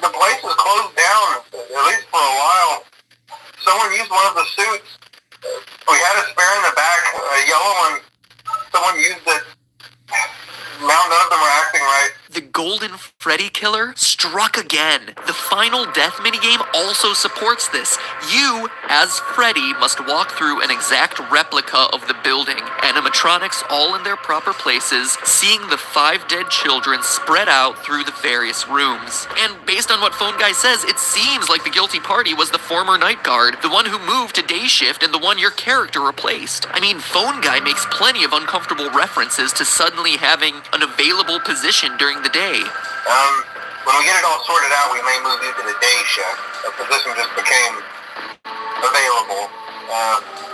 The place is closed down, at least for a while. Someone used one of the suits. We had a spare in the back, a yellow one. Someone used it. Now none of them are acting right. The Golden Freddy Killer struck again. The final death minigame also supports this. You, as Freddy, must walk through an exact replica of the building. Animatronics all in their proper places, seeing the 5 dead children spread out through the various rooms. And based on what Phone Guy says, it seems like the guilty party was the former night guard, the one who moved to day shift and the one your character replaced. I mean, Phone Guy makes plenty of uncomfortable references to suddenly having an available position during the day. When we get it all sorted out, we may move you to the day shift. The position just became available.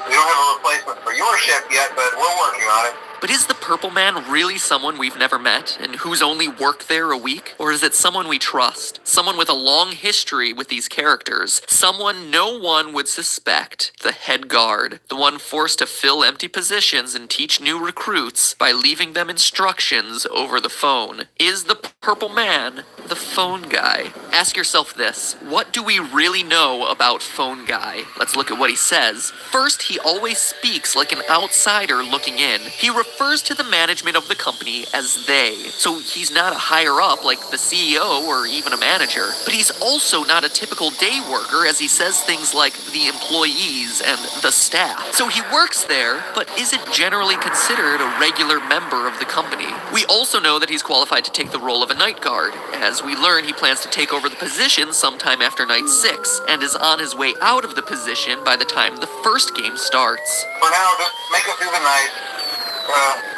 We don't have a replacement for your shift yet, but we're working on it. But is the Purple Man really someone we've never met, and who's only worked there a week? Or is it someone we trust? Someone with a long history with these characters? Someone no one would suspect? The head guard. The one forced to fill empty positions and teach new recruits by leaving them instructions over the phone. Is the Purple Man the phone guy? Ask yourself this. What do we really know about Phone Guy? Let's look at what he says. First, he always speaks like an outsider looking in. He refers to the management of the company as they. So he's not a higher up like the CEO or even a manager. But he's also not a typical day worker, as he says things like the employees and the staff. So he works there, but isn't generally considered a regular member of the company. We also know that he's qualified to take the role of a night guard. As we learn, he plans to take over the position sometime after night 6, and is on his way out of the position by the time the first game starts. For now, just make it through the night.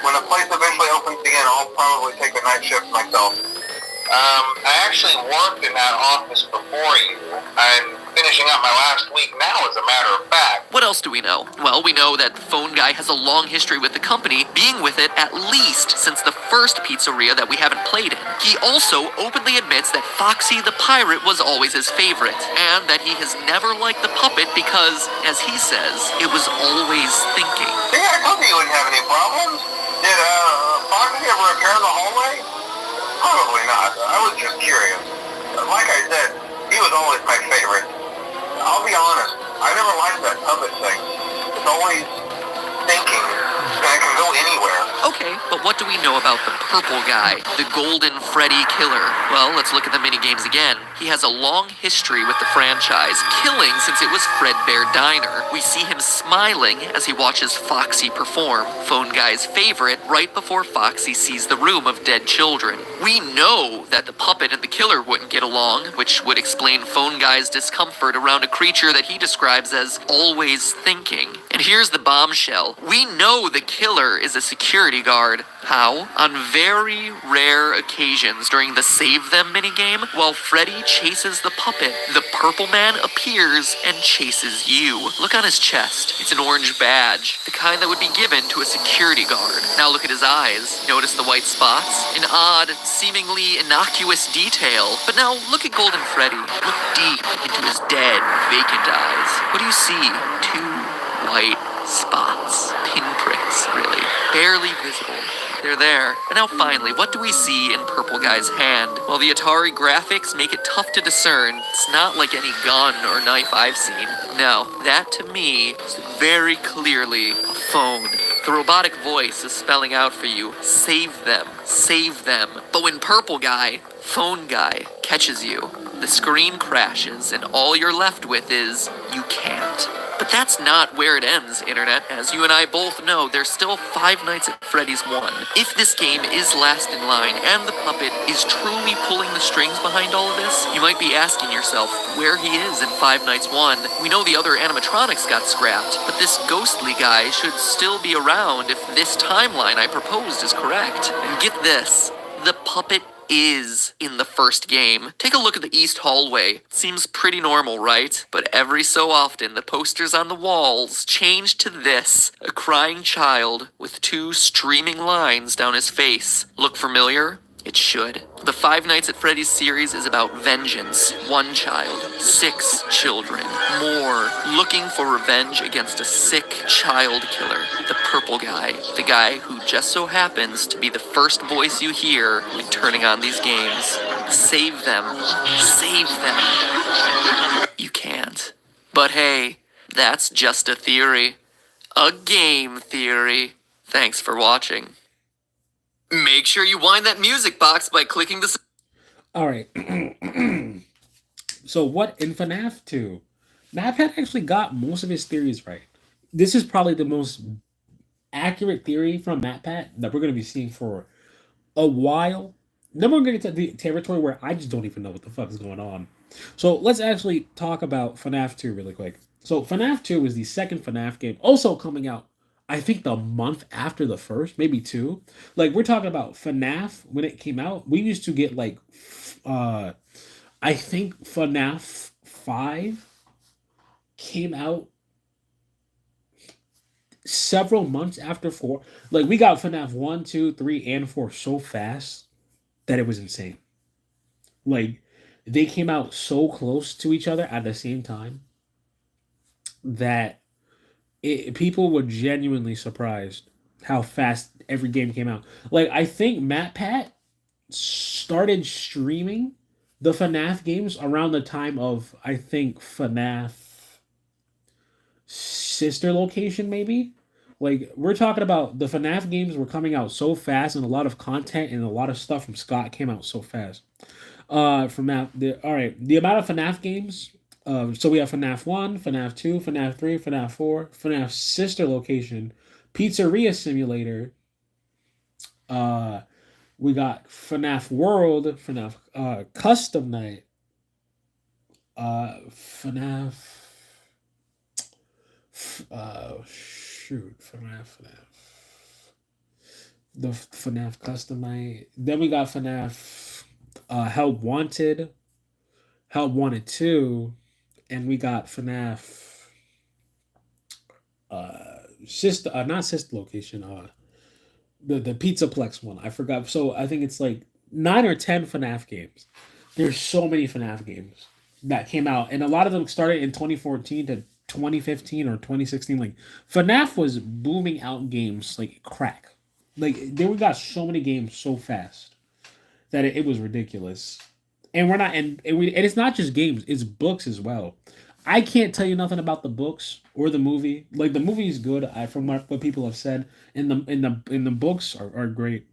When the place eventually opens again, I'll probably take a night shift myself. I actually worked in that office before you. I'm finishing up my last week now, as a matter of fact. What else do we know? Well, we know that Phone Guy has a long history with the company, being with it at least since the first pizzeria that we haven't played in. He also openly admits that Foxy the Pirate was always his favorite, and that he has never liked the puppet because, as he says, it was always thinking. See, I told you wouldn't have any problems. Did Foxy ever appear in the hallway? Probably not. I was just curious. Like I said, he was always my favorite. I'll be honest, I never liked that puppet thing. It's always thinking, and I can go anywhere. Okay, but what do we know about the Purple Guy, the Golden Freddy Killer? Well, let's look at the minigames again. He has a long history with the franchise, killing since it was Fredbear Diner. We see him smiling as he watches Foxy perform, Phone Guy's favorite, right before Foxy sees the room of dead children. We know that the puppet and the killer wouldn't get along, which would explain Phone Guy's discomfort around a creature that he describes as always thinking. And here's the bombshell. We know the killer is a security guard. How? On very rare occasions during the Save Them minigame, while Freddy chases the puppet, the purple man appears and chases you. Look on his chest. It's an orange badge, the kind that would be given to a security guard. Now look at his eyes. Notice the white spots? An odd, seemingly innocuous detail. But now look at Golden Freddy. Look deep into his dead, vacant eyes. What do you see? Two white spots. Pinpricks, really. Barely visible. They're there. And now finally, what do we see in Purple Guy's hand? Well, the Atari graphics make it tough to discern. It's not like any gun or knife I've seen. No, that to me is very clearly a phone. The robotic voice is spelling out for you, save them, save them. But when Purple Guy, Phone Guy, catches you, the screen crashes and all you're left with is, you can't. But that's not where it ends, Internet. As you and I both know, there's still Five Nights at Freddy's 1. If this game is last in line and the puppet is truly pulling the strings behind all of this, you might be asking yourself where he is in Five Nights 1. We know the other animatronics got scrapped, but this ghostly guy should still be around if this timeline I proposed is correct. And get this, the puppet is in the first game. Take a look at the east hallway. Seems pretty normal, right? But every so often, the posters on the walls change to this. A crying child with two streaming lines down his face. Look familiar? It should. The Five Nights at Freddy's series is about vengeance. One child, 6 children, more, looking for revenge against a sick child killer. The Purple Guy, the guy who just so happens to be the first voice you hear when turning on these games. Save them. Save them. You can't. But hey, that's just a theory. A game theory. Thanks for watching. Make sure you wind that music box by clicking the... All right. So what in FNAF 2? MatPat actually got most of his theories right. This is probably the most accurate theory from MatPat that we're going to be seeing for a while. Then we're going to get to the territory where I just don't even know what the fuck is going on. So let's actually talk about FNAF 2 really quick. So FNAF 2 is the second FNAF game, also coming out I think the month after the first, maybe 2. Like we're talking about FNAF when it came out. We used to get like, I think FNAF 5 came out several months after 4. Like we got FNAF 1, 2, 3, and 4 so fast that it was insane. Like they came out so close to each other at the same time that people were genuinely surprised how fast every game came out. Like I think MatPat started streaming the FNAF games around the time of I think FNAF sister location maybe. Like we're talking about the FNAF games were coming out so fast and a lot of content and a lot of stuff from Scott came out so fast. From that, all right, the amount of FNAF games. So we have FNAF 1, FNAF 2, FNAF 3, FNAF 4, FNAF Sister Location, Pizzeria Simulator. We got FNAF World, FNAF Custom Night, FNAF. The FNAF Custom Night. Then we got FNAF Help Wanted, Help Wanted 2. And we got FNAF sister not sister location, the Pizzaplex one. I forgot. So I think it's like 9 or 10 FNAF games. There's so many FNAF games that came out, and a lot of them started in 2014 to 2015 or 2016. Like FNAF was booming out games like crack. Like we got so many games so fast that it was ridiculous. And we're not, and it's not just games; it's books as well. I can't tell you nothing about the books or the movie. Like the movie is good, from what people have said. And the books are great,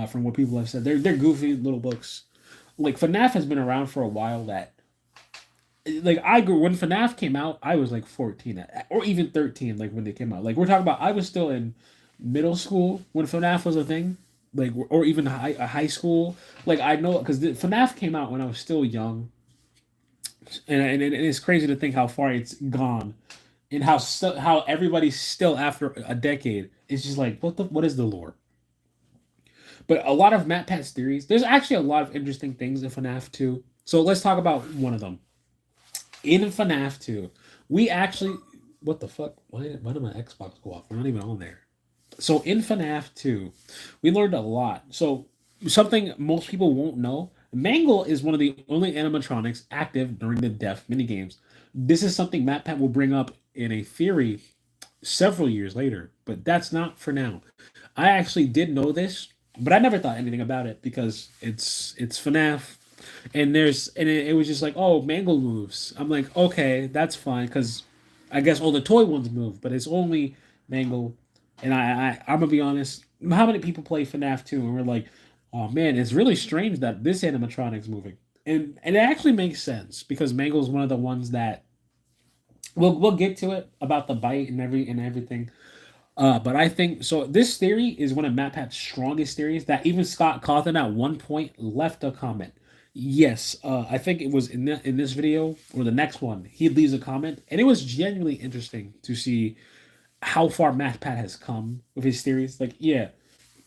from what people have said. They're goofy little books. Like FNAF has been around for a while. That like I grew when FNAF came out, I was like 14 or even 13. Like when they came out, like we're talking about, I was still in middle school when FNAF was a thing. Like or even high school. Like I know because FNAF came out when I was still young, and it's crazy to think how far it's gone, and how everybody's still after a decade. It's just like what is the lore? But a lot of MatPat's theories. There's actually a lot of interesting things in FNAF 2. So let's talk about one of them. In FNAF 2, we actually. What the fuck? Why did my Xbox go off? We're not even on there. So in FNAF 2, we learned a lot. So something most people won't know, Mangle is one of the only animatronics active during the death minigames. This is something MatPat will bring up in a theory several years later, but that's not for now. I actually did know this, but I never thought anything about it because it's FNAF, and it was just like, oh, Mangle moves. I'm like, okay, that's fine because I guess all the toy ones move, but it's only Mangle. And I'm gonna be honest, how many people play FNAF 2 and we're like, oh man, it's really strange that this animatronic's moving, and it actually makes sense because Mangle's one of the ones that we'll get to it about the bite and everything. But I think so. This theory is one of MatPat's strongest theories. That even Scott Cawthon at one point left a comment. Yes, I think it was in this video or the next one. He leaves a comment, and it was genuinely interesting to see how far MatPat has come with his theories. Like, yeah,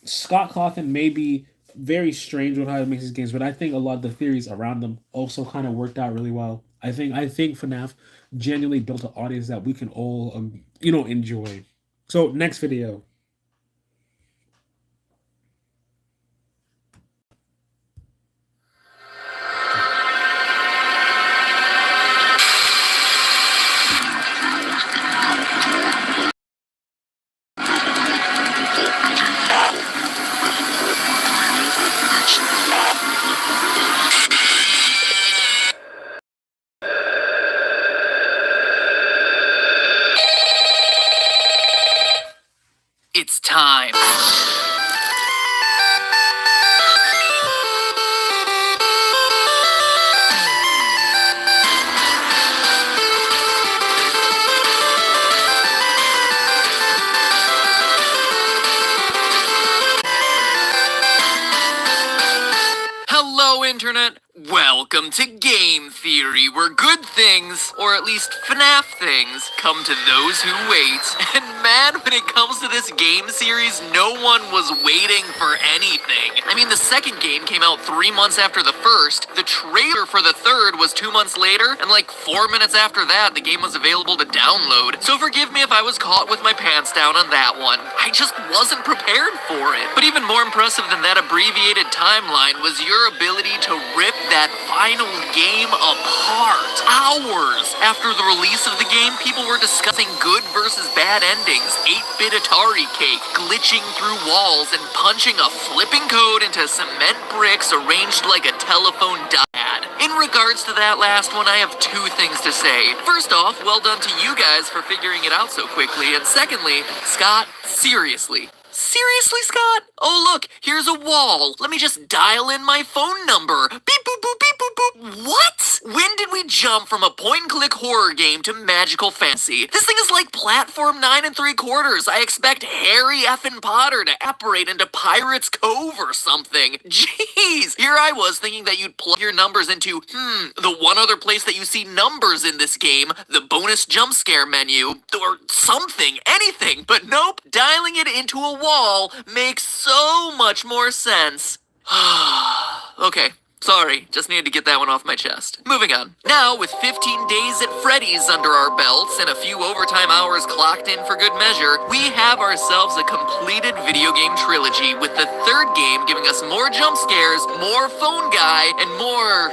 Scott Cawthon may be very strange with how he makes his games, but I think a lot of the theories around them also kind of worked out really well. I think FNAF genuinely built an audience that we can all enjoy. So next video. It's time. Hello, Internet. Welcome to Game Theory, where good things, or at least FNAF things, come to those who wait. And man, when it comes to this game series, no one was waiting for anything. I mean, the second game came out 3 months after the first, the trailer for the third was 2 months later, and like 4 minutes after that, the game was available to download. So forgive me if I was caught with my pants down on that one. I just wasn't prepared for it. But even more impressive than that abbreviated timeline was your ability to rip that final game apart. Hours after the release of the game, people were discussing good versus bad endings, 8-bit Atari cake, glitching through walls, and punching a flipping code into cement bricks arranged like a telephone dial. In regards to that last one, I have 2 things to say. First off, well done to you guys for figuring it out so quickly, and secondly, Scott, seriously. Seriously, Scott? Oh, look, here's a wall. Let me just dial in my phone number. Beep, boop, boop, beep, boop, boop. What? When did we jump from a point-and-click horror game to magical fantasy? This thing is like Platform 9 3/4. I expect Harry effing Potter to apparate into Pirate's Cove or something. Jeez, here I was thinking that you'd plug your numbers into, the one other place that you see numbers in this game, the bonus jump scare menu, or something, anything. But nope, dialing it into a wall makes so much more sense. Okay, sorry, just needed to get that one off my chest. Moving on. Now, with 15 days at Freddy's under our belts and a few overtime hours clocked in for good measure, we have ourselves a completed video game trilogy, with the third game giving us more jump scares, more phone guy, and more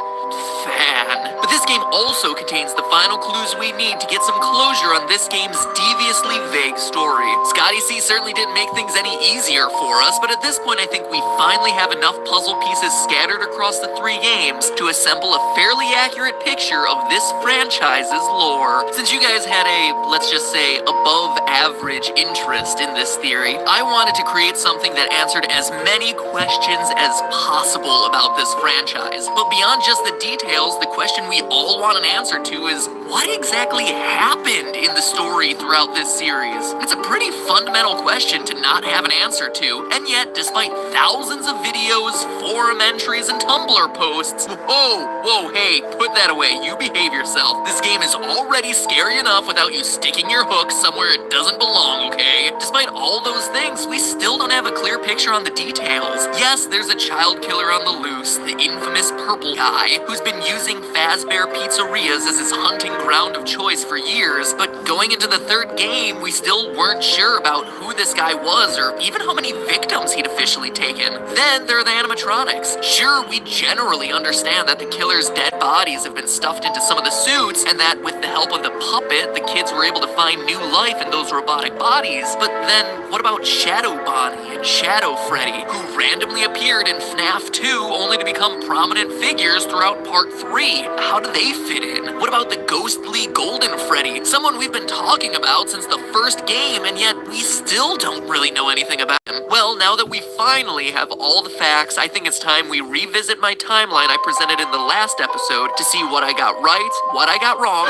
fan. But this game also contains the final clues we need to get some closure on this game's deviously vague story. Scotty C certainly didn't make things any easier for us, but at this point I think we finally have enough puzzle pieces scattered across the 3 games to assemble a fairly accurate picture of this franchise's lore. Since you guys had a, let's just say, above average interest in this theory, I wanted to create something that answered as many questions as possible about this franchise. But beyond just the details, the question we all want an answer to is, what exactly happened in the story throughout this series? It's a pretty fundamental question to not have an answer to, and yet, despite thousands of videos, forum entries, and Tumblr posts, whoa, hey, put that away, you behave yourself. This game is already scary enough without you sticking your hook somewhere it doesn't belong, okay? Despite all those things, we still don't have a clear picture on the details. Yes, there's a child killer on the loose, the infamous purple guy, who's been using Fazbear pizzerias as his hunting ground of choice for years, but going into the third game, we still weren't sure about who this guy was or even how many victims he'd officially taken. Then there are the animatronics. Sure, we generally understand that the killer's dead bodies have been stuffed into some of the suits, and that with the help of the puppet, the kids were able to find new life in those robotic bodies. But then, what about Shadow Bonnie and Shadow Freddy, who randomly appeared in Fnaf 2 only to become prominent figures throughout Part 3? How do they fit in? What about the ghostly Golden Freddy, someone we've been talking about since the first game, and yet we still don't really know anything about him? Well, now that we finally have all the facts, I think it's time we revisit my timeline I presented in the last episode to see what I got right, what I got wrong.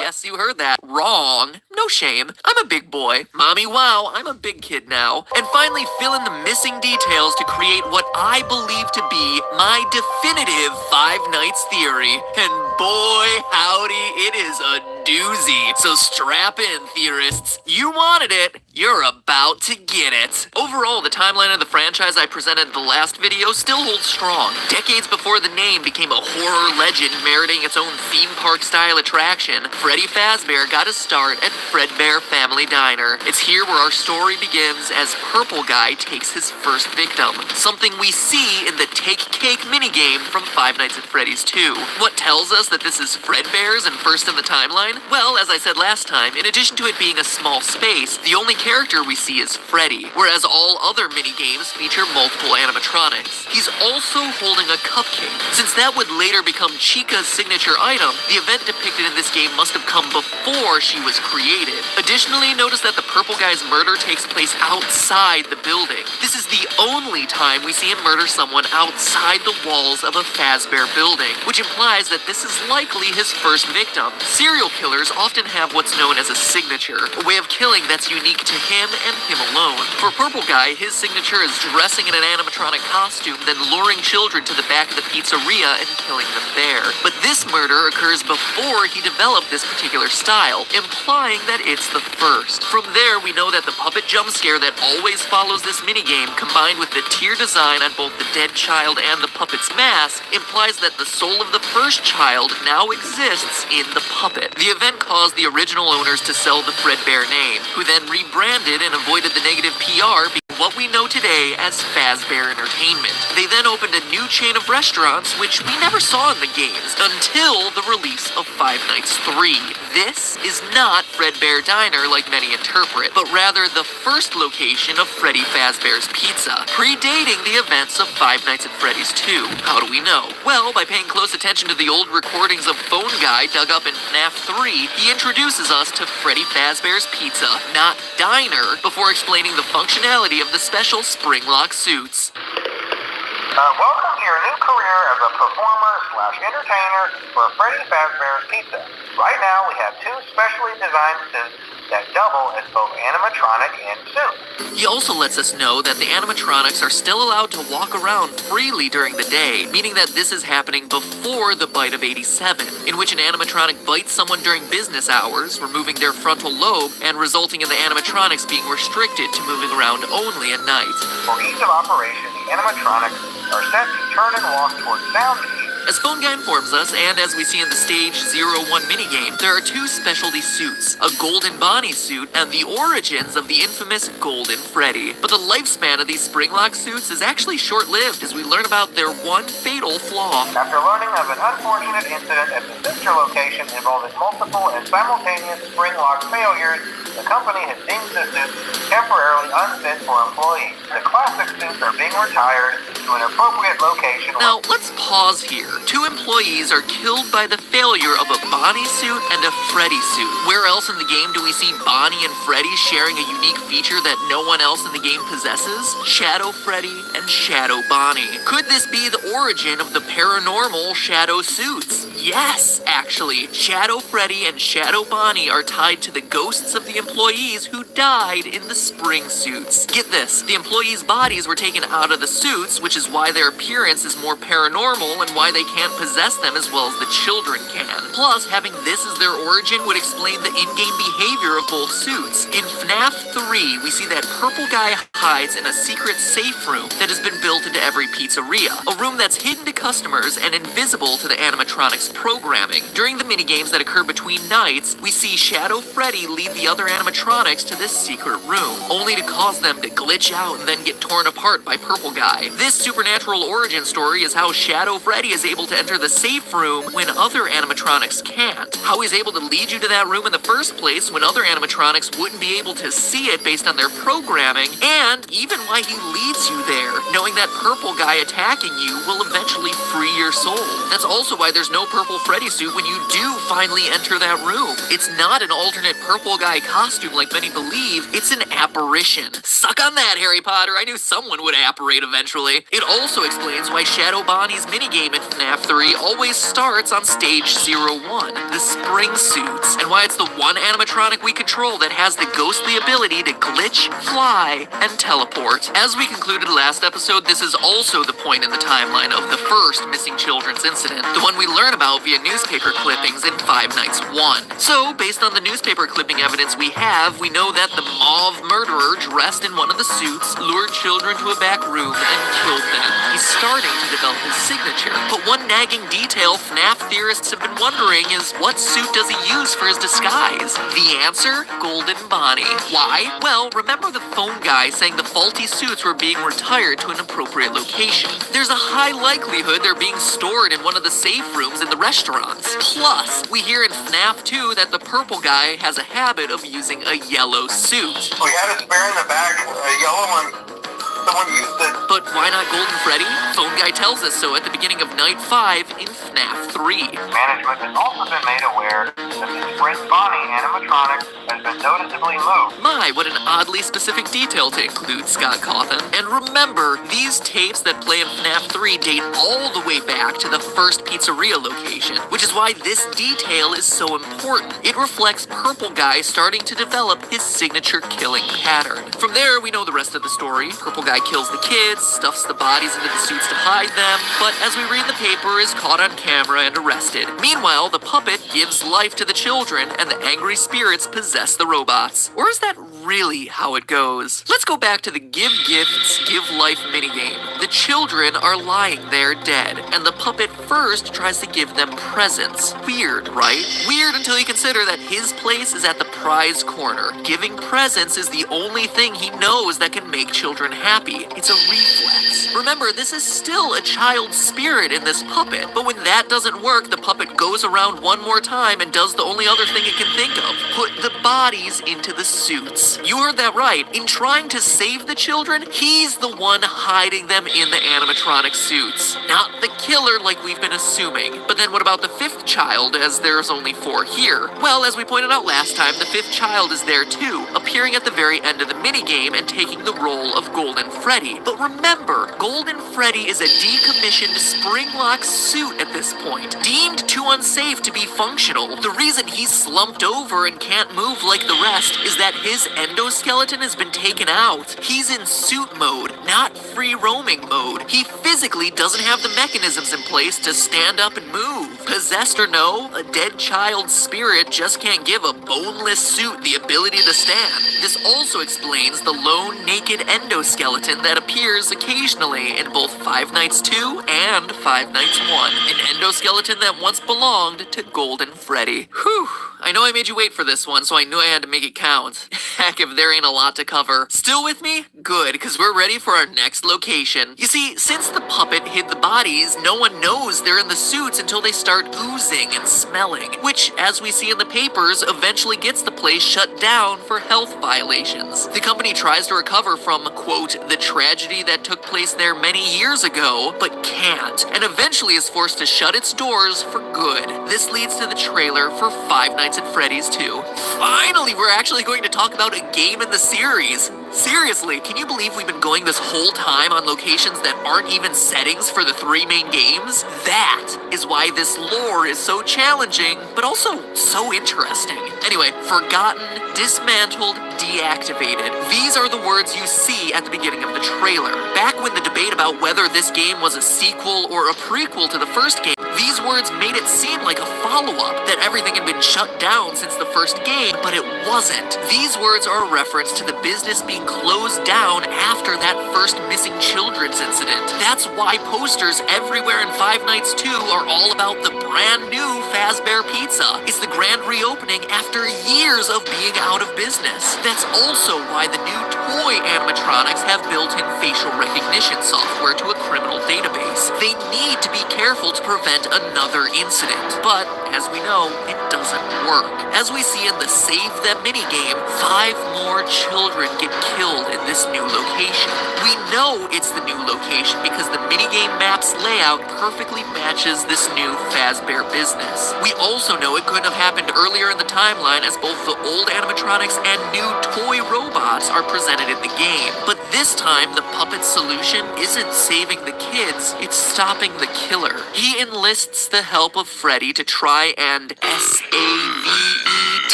Yes, you heard that. Wrong. No shame. I'm a big boy. Mommy, wow, I'm a big kid now. And finally fill in the missing details to create what I believe to be my definitive Five Nights theory. And boy, howdy, it is a doozy. So strap in, theorists. You wanted it. You're about to get it. Overall, the timeline of the franchise I presented in the last video still holds strong. Decades before the name became a horror legend meriting its own theme park style attraction, Freddy Fazbear got his start at Fredbear Family Diner. It's here where our story begins as Purple Guy takes his first victim, something we see in the Take Cake minigame from Five Nights at Freddy's 2. What tells us that this is Fredbear's and first in the timeline? Well, as I said last time, in addition to it being a small space, the only character we see is Freddy, whereas all other minigames feature multiple animatronics. He's also holding a cupcake. Since that would later become Chica's signature item, the event depicted in this game must have come before she was created. Additionally, notice that the Purple Guy's murder takes place outside the building. This is the only time we see him murder someone outside the walls of a Fazbear building, which implies that this is likely his first victim. Serial killers often have what's known as a signature, a way of killing that's unique to him and him alone. For Purple Guy, his signature is dressing in an animatronic costume, then luring children to the back of the pizzeria and killing them there. But this murder occurs before he developed this particular style, implying that it's the first. From there, we know that the puppet jump scare that always follows this minigame, combined with the tier design on both the dead child and the puppet's mask, implies that the soul of the first child now exists in the puppet. The event caused the original owners to sell the Fredbear name, who then rebranded and avoided the negative PR being what we know today as Fazbear Entertainment. They then opened a new chain of restaurants, which we never saw in the games, until the release of Five Nights 3. This is not Fredbear Diner like many interpret, but rather the first location of Freddy Fazbear's Pizza, predating the events of Five Nights at Freddy's 2. How do we know? Well, by paying close attention to the old recordings of Phone Guy dug up in Fnaf 3, he introduces us to Freddy Fazbear's Pizza, not Diner, before explaining the functionality of the special spring lock suits. Welcome to your new career as a performer/entertainer for Freddy Fazbear's Pizza. Right now, we have two specially designed suits that double as both animatronic and suit. He also lets us know that the animatronics are still allowed to walk around freely during the day, meaning that this is happening before the bite of 87, in which an animatronic bites someone during business hours, removing their frontal lobe and resulting in the animatronics being restricted to moving around only at night. For ease of operation, the animatronics are set to turn and walk towards sound cues. As Phone Guy informs us, and as we see in the Stage 01 minigame, there are two specialty suits, a Golden Bonnie suit and the origins of the infamous Golden Freddy. But the lifespan of these spring-lock suits is actually short-lived as we learn about their one fatal flaw. After learning of an unfortunate incident at the sister location involving multiple and simultaneous spring lock failures, the company has deemed the suits temporarily unfit for employees. The classic suits are being retired to an appropriate location. Now, let's pause here. Two employees are killed by the failure of a Bonnie suit and a Freddy suit. Where else in the game do we see Bonnie and Freddy sharing a unique feature that no one else in the game possesses? Shadow Freddy and Shadow Bonnie. Could this be the origin of the paranormal Shadow suits? Yes, actually. Shadow Freddy and Shadow Bonnie are tied to the ghosts of the employees who died in the spring suits. Get this, the employees' bodies were taken out of the suits, which is why their appearance is more paranormal and why they can't possess them as well as the children can. Plus, having this as their origin would explain the in-game behavior of both suits. In Fnaf 3, we see that purple guy hides in a secret safe room that has been built into every pizzeria. A room that's hidden to customers and invisible to the animatronics programming. During the minigames that occur between nights, we see Shadow Freddy lead the other animatronics to this secret room, only to cause them to glitch out and then get torn apart by Purple Guy. This supernatural origin story is how Shadow Freddy is able to enter the safe room when other animatronics can't. How he's able to lead you to that room in the first place when other animatronics wouldn't be able to see it based on their programming, and even why he leads you there, knowing that Purple Guy attacking you will eventually free your soul. That's also why there's no Purple Freddy suit when you do finally enter that room. It's not an alternate Purple Guy costume like many believe, it's an apparition. Suck on that, Harry Potter, I knew someone would apparate eventually. It also explains why Shadow Bonnie's minigame in Fnaf 3 always starts on stage 01, the spring suits, and why it's the one animatronic we control that has the ghostly ability to glitch, fly, and teleport. As we concluded last episode, this is also the point in the timeline of the first missing children's incident, the one we learn about via newspaper clippings in Five Nights 1. So, based on the newspaper clipping evidence we have, we know that the mauve murderer dressed in one of the suits lured children to a back room and killed them. He's starting to develop his signature, but one nagging detail FNAF theorists have been wondering is what suit does he use for his disguise? The answer? Golden Bonnie. Why? Well, remember the phone guy saying the faulty suits were being retired to an appropriate location. There's a high likelihood they're being stored in one of the safe rooms in the restaurants. Plus, we hear in FNAF 2 that the purple guy has a habit of using a yellow suit. We had a spare in the back, a yellow one. Someone used it. But why not Golden Freddy? Phone guy tells us so at the beginning of Night 5 in FNAF 3. Management has also been made aware that the Sprint Bonnie animatronic has been noticeably moved. My, what an oddly specific detail to include, Scott Cawthon. And remember, these tapes that play in FNAF 3 date all the way back to the first pizzeria location, which is why this detail is so important. It reflects Purple Guy starting to develop his signature killing pattern. From there, we know the rest of the story. Purple Guy kills the kids, stuffs the bodies into the suits to hide them, but as we read the paper, is caught on camera and arrested. Meanwhile, the puppet gives life to the children, and the angry spirits possess the robots. Or is that really how it goes? Let's go back to the Give Gifts, Give Life minigame. The children are lying there dead, and the puppet first tries to give them presents. Weird, right? Weird until you consider that his place is at the prize corner. Giving presents is the only thing he knows that can make children happy. It's a reflex. Remember, this is still a child spirit in this puppet, but when that doesn't work, the puppet goes around one more time and does the only other thing it can think of. Put the bodies into the suits. You heard that right. In trying to save the children, he's the one hiding them in the animatronic suits. Not the killer like we've been assuming. But then what about the fifth child, as there's only 4 here? Well, as we pointed out last time, the fifth child is there too, appearing at the very end of the minigame and taking the role of Golden Freddy. But remember, Golden Freddy is a decommissioned spring-lock suit at this point, deemed too unsafe to be functional. The reason he's slumped over and can't move like the rest is that his endoskeleton has been taken out. He's in suit mode, not free-roaming mode. He physically doesn't have the mechanisms in place to stand up and move. Possessed or no, a dead child's spirit just can't give a boneless suit the ability to stand. This also explains the lone naked endoskeleton that appears occasionally in both Five Nights 2 and Five Nights 1. An endoskeleton that once belonged to Golden Freddy. Whew. I know I made you wait for this one, so I knew I had to make it count. Heck, if there ain't a lot to cover. Still with me? Good, because we're ready for our next location. You see, since the puppet hid the bodies, no one knows they're in the suits until they start oozing and smelling, which, as we see in the papers, eventually gets the place shut down for health violations. The company tries to recover from, quote, the tragedy that took place there many years ago, but can't, and eventually is forced to shut its doors for good. This leads to the trailer for Five Nights at Freddy's 2. Finally, we're actually going to talk about a game in the series. Seriously, can you believe we've been going this whole time on locations that aren't even settings for the 3 main games? That is why this lore is so challenging, but also so interesting. Anyway, forgotten, dismantled, deactivated. These are the words you see at the beginning of the trailer. Back when the debate about whether this game was a sequel or a prequel to the first game, these words made it seem like a follow-up, that everything had been shut down since the first game, but it wasn't. These words are a reference to the business being closed down after that first missing children's incident. That's why posters everywhere in Five Nights 2 are all about the brand new Fazbear Pizza. It's the grand reopening after years of being out of business. That's also why the new toy animatronics have built-in facial recognition software to a criminal database. They need to be careful to prevent another incident, but as we know, it doesn't work. As we see in the Save Them minigame, 5 more children get killed in this new location. We know it's the new location because the minigame map's layout perfectly matches this new Fazbear business. We also know it couldn't have happened earlier in the timeline, as both the old animatronics and new toy robots are presented in the game. But this time, the puppet's solution isn't saving the kids, it's stopping the killer. He enlists the help of Freddy to try and SAVETHEM,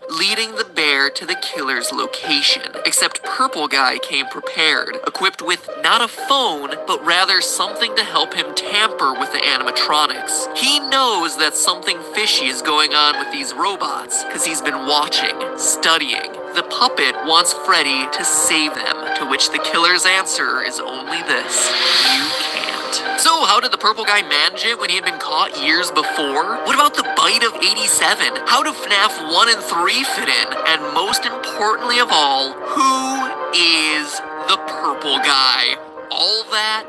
leading the bear to the killer's location. Except Purple Guy came prepared, equipped with not a phone, but rather something to help him tamper with the animatronics. He knows that something fishy is going on with these robots, because he's been watching, studying. The puppet wants Freddy to save them, to which the killer's answer is only this: you can't. So how did the Purple Guy manage it when he had been caught years before? What about the bite of 87? How do Fnaf 1 and 3 fit in? And most importantly of all, who is the Purple Guy? All that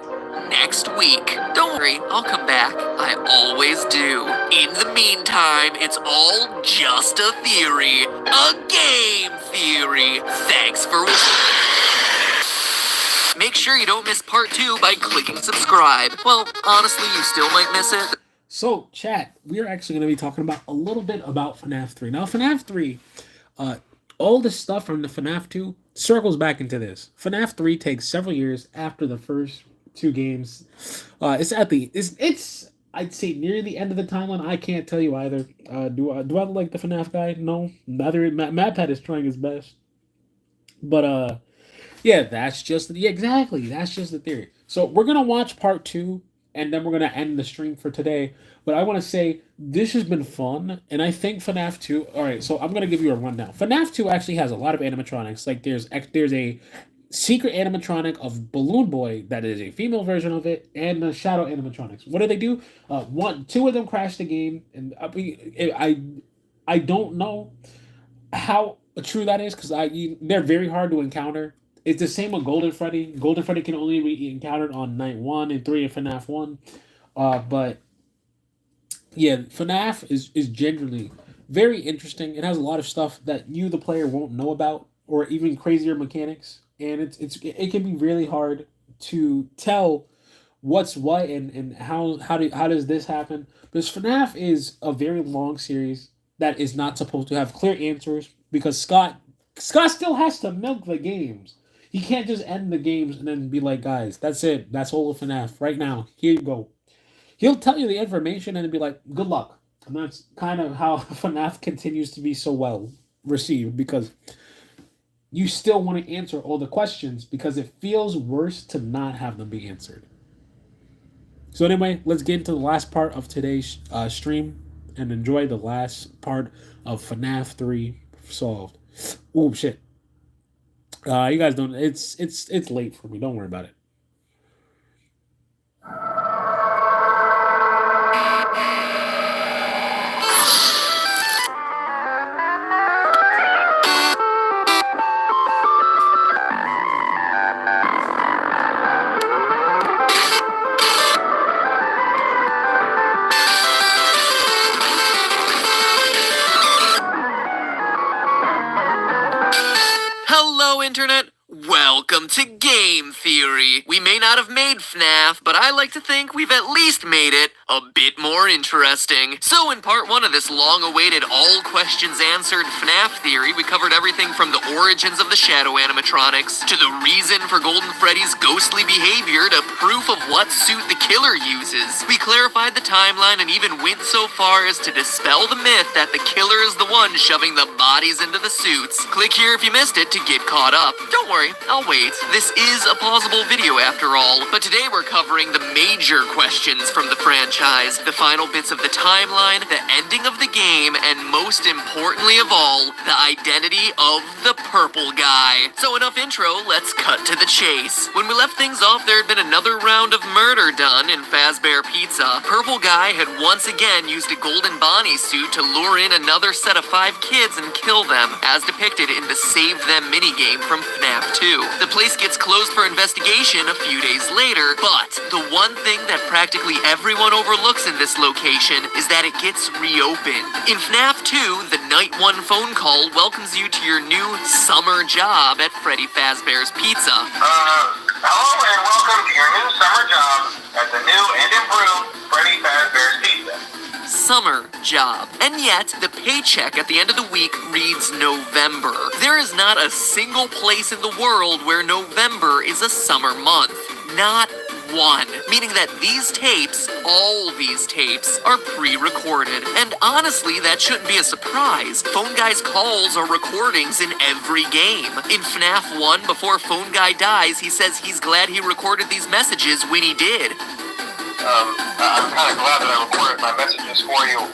next week. Don't worry, I'll come back. I always do. In the meantime, it's all just a theory. A game theory. Thanks for Make sure you don't miss part 2 by clicking subscribe. Well, honestly, you still might miss it. So, chat, we're actually going to be talking about a little bit about FNAF 3. Now, FNAF 3, all the stuff from the FNAF 2 circles back into this. FNAF 3 takes several years after the first 2 games. It's I'd say near the end of the timeline. I can't tell you either. Do I like the FNAF guy? No. Neither. MadPat is trying his best. But yeah, exactly. That's just the theory. So we're gonna watch part 2, and then we're gonna end the stream for today. But I want to say this has been fun, and I think FNAF 2. All right, so I'm gonna give you a rundown. FNAF 2 actually has a lot of animatronics. Like there's a secret animatronic of Balloon Boy that is a female version of it, and the shadow animatronics. What do they do? Two of them crashed the game, and I don't know how true that is, because they're very hard to encounter. It's the same with Golden Freddy. Golden Freddy can only be encountered on night 1 and 3 of FNAF 1. But yeah, FNAF is genuinely very interesting. It has a lot of stuff that you, the player, won't know about, or even crazier mechanics. And it can be really hard to tell what's what and how does this happen. Because FNAF is a very long series that is not supposed to have clear answers, because Scott still has to milk the games. He can't just end the games and then be like, guys, that's it. That's all of FNAF right now. Here you go. He'll tell you the information and be like, good luck. And that's kind of how FNAF continues to be so well received, because you still want to answer all the questions, because it feels worse to not have them be answered. So anyway, let's get into the last part of today's stream and enjoy the last part of FNAF 3 solved. Oh shit. You guys don't. It's late for me. Don't worry about it. Hello, Internet! Welcome to Game Theory. We may not have made FNAF, but I like to think we've at least made it a bit more interesting. So in part 1 of this long-awaited all questions answered FNAF theory, we covered everything from the origins of the shadow animatronics, to the reason for Golden Freddy's ghostly behavior, to proof of what suit the killer uses. We clarified the timeline and even went so far as to dispel the myth that the killer is the one shoving the bodies into the suits. Click here if you missed it to get caught up. Don't worry, I'll wait. This is a pausable video after all, but today we're covering the major questions from the franchise, the final bits of the timeline, the ending of the game, and most importantly of all, the identity of the purple guy. So enough intro, let's cut to the chase. When we left things off, there had been another round of murder done in Fazbear Pizza. Purple guy had once again used a Golden Bonnie suit to lure in another set of 5 kids and kill them, as depicted in the Save Them minigame from Fnaf 2. The place gets closed for investigation a few days later, but the one thing that practically everyone overlooks in this location is that it gets reopened. In Fnaf 2, the Night 1 phone call welcomes you to your new summer job at Freddy Fazbear's Pizza. Hello and welcome to your new summer job at the new and improved Freddy Fazbear's Pizza. Summer job. And yet, the paycheck at the end of the week reads November. There is not a single place in the world where November is a summer month. Not one. Meaning that these tapes, all these tapes, are pre-recorded. And honestly, that shouldn't be a surprise. Phone Guy's calls are recordings in every game. In FNAF 1, before Phone Guy dies, he says he's glad he recorded these messages when he did. I'm kind of glad that I recorded my messages for you.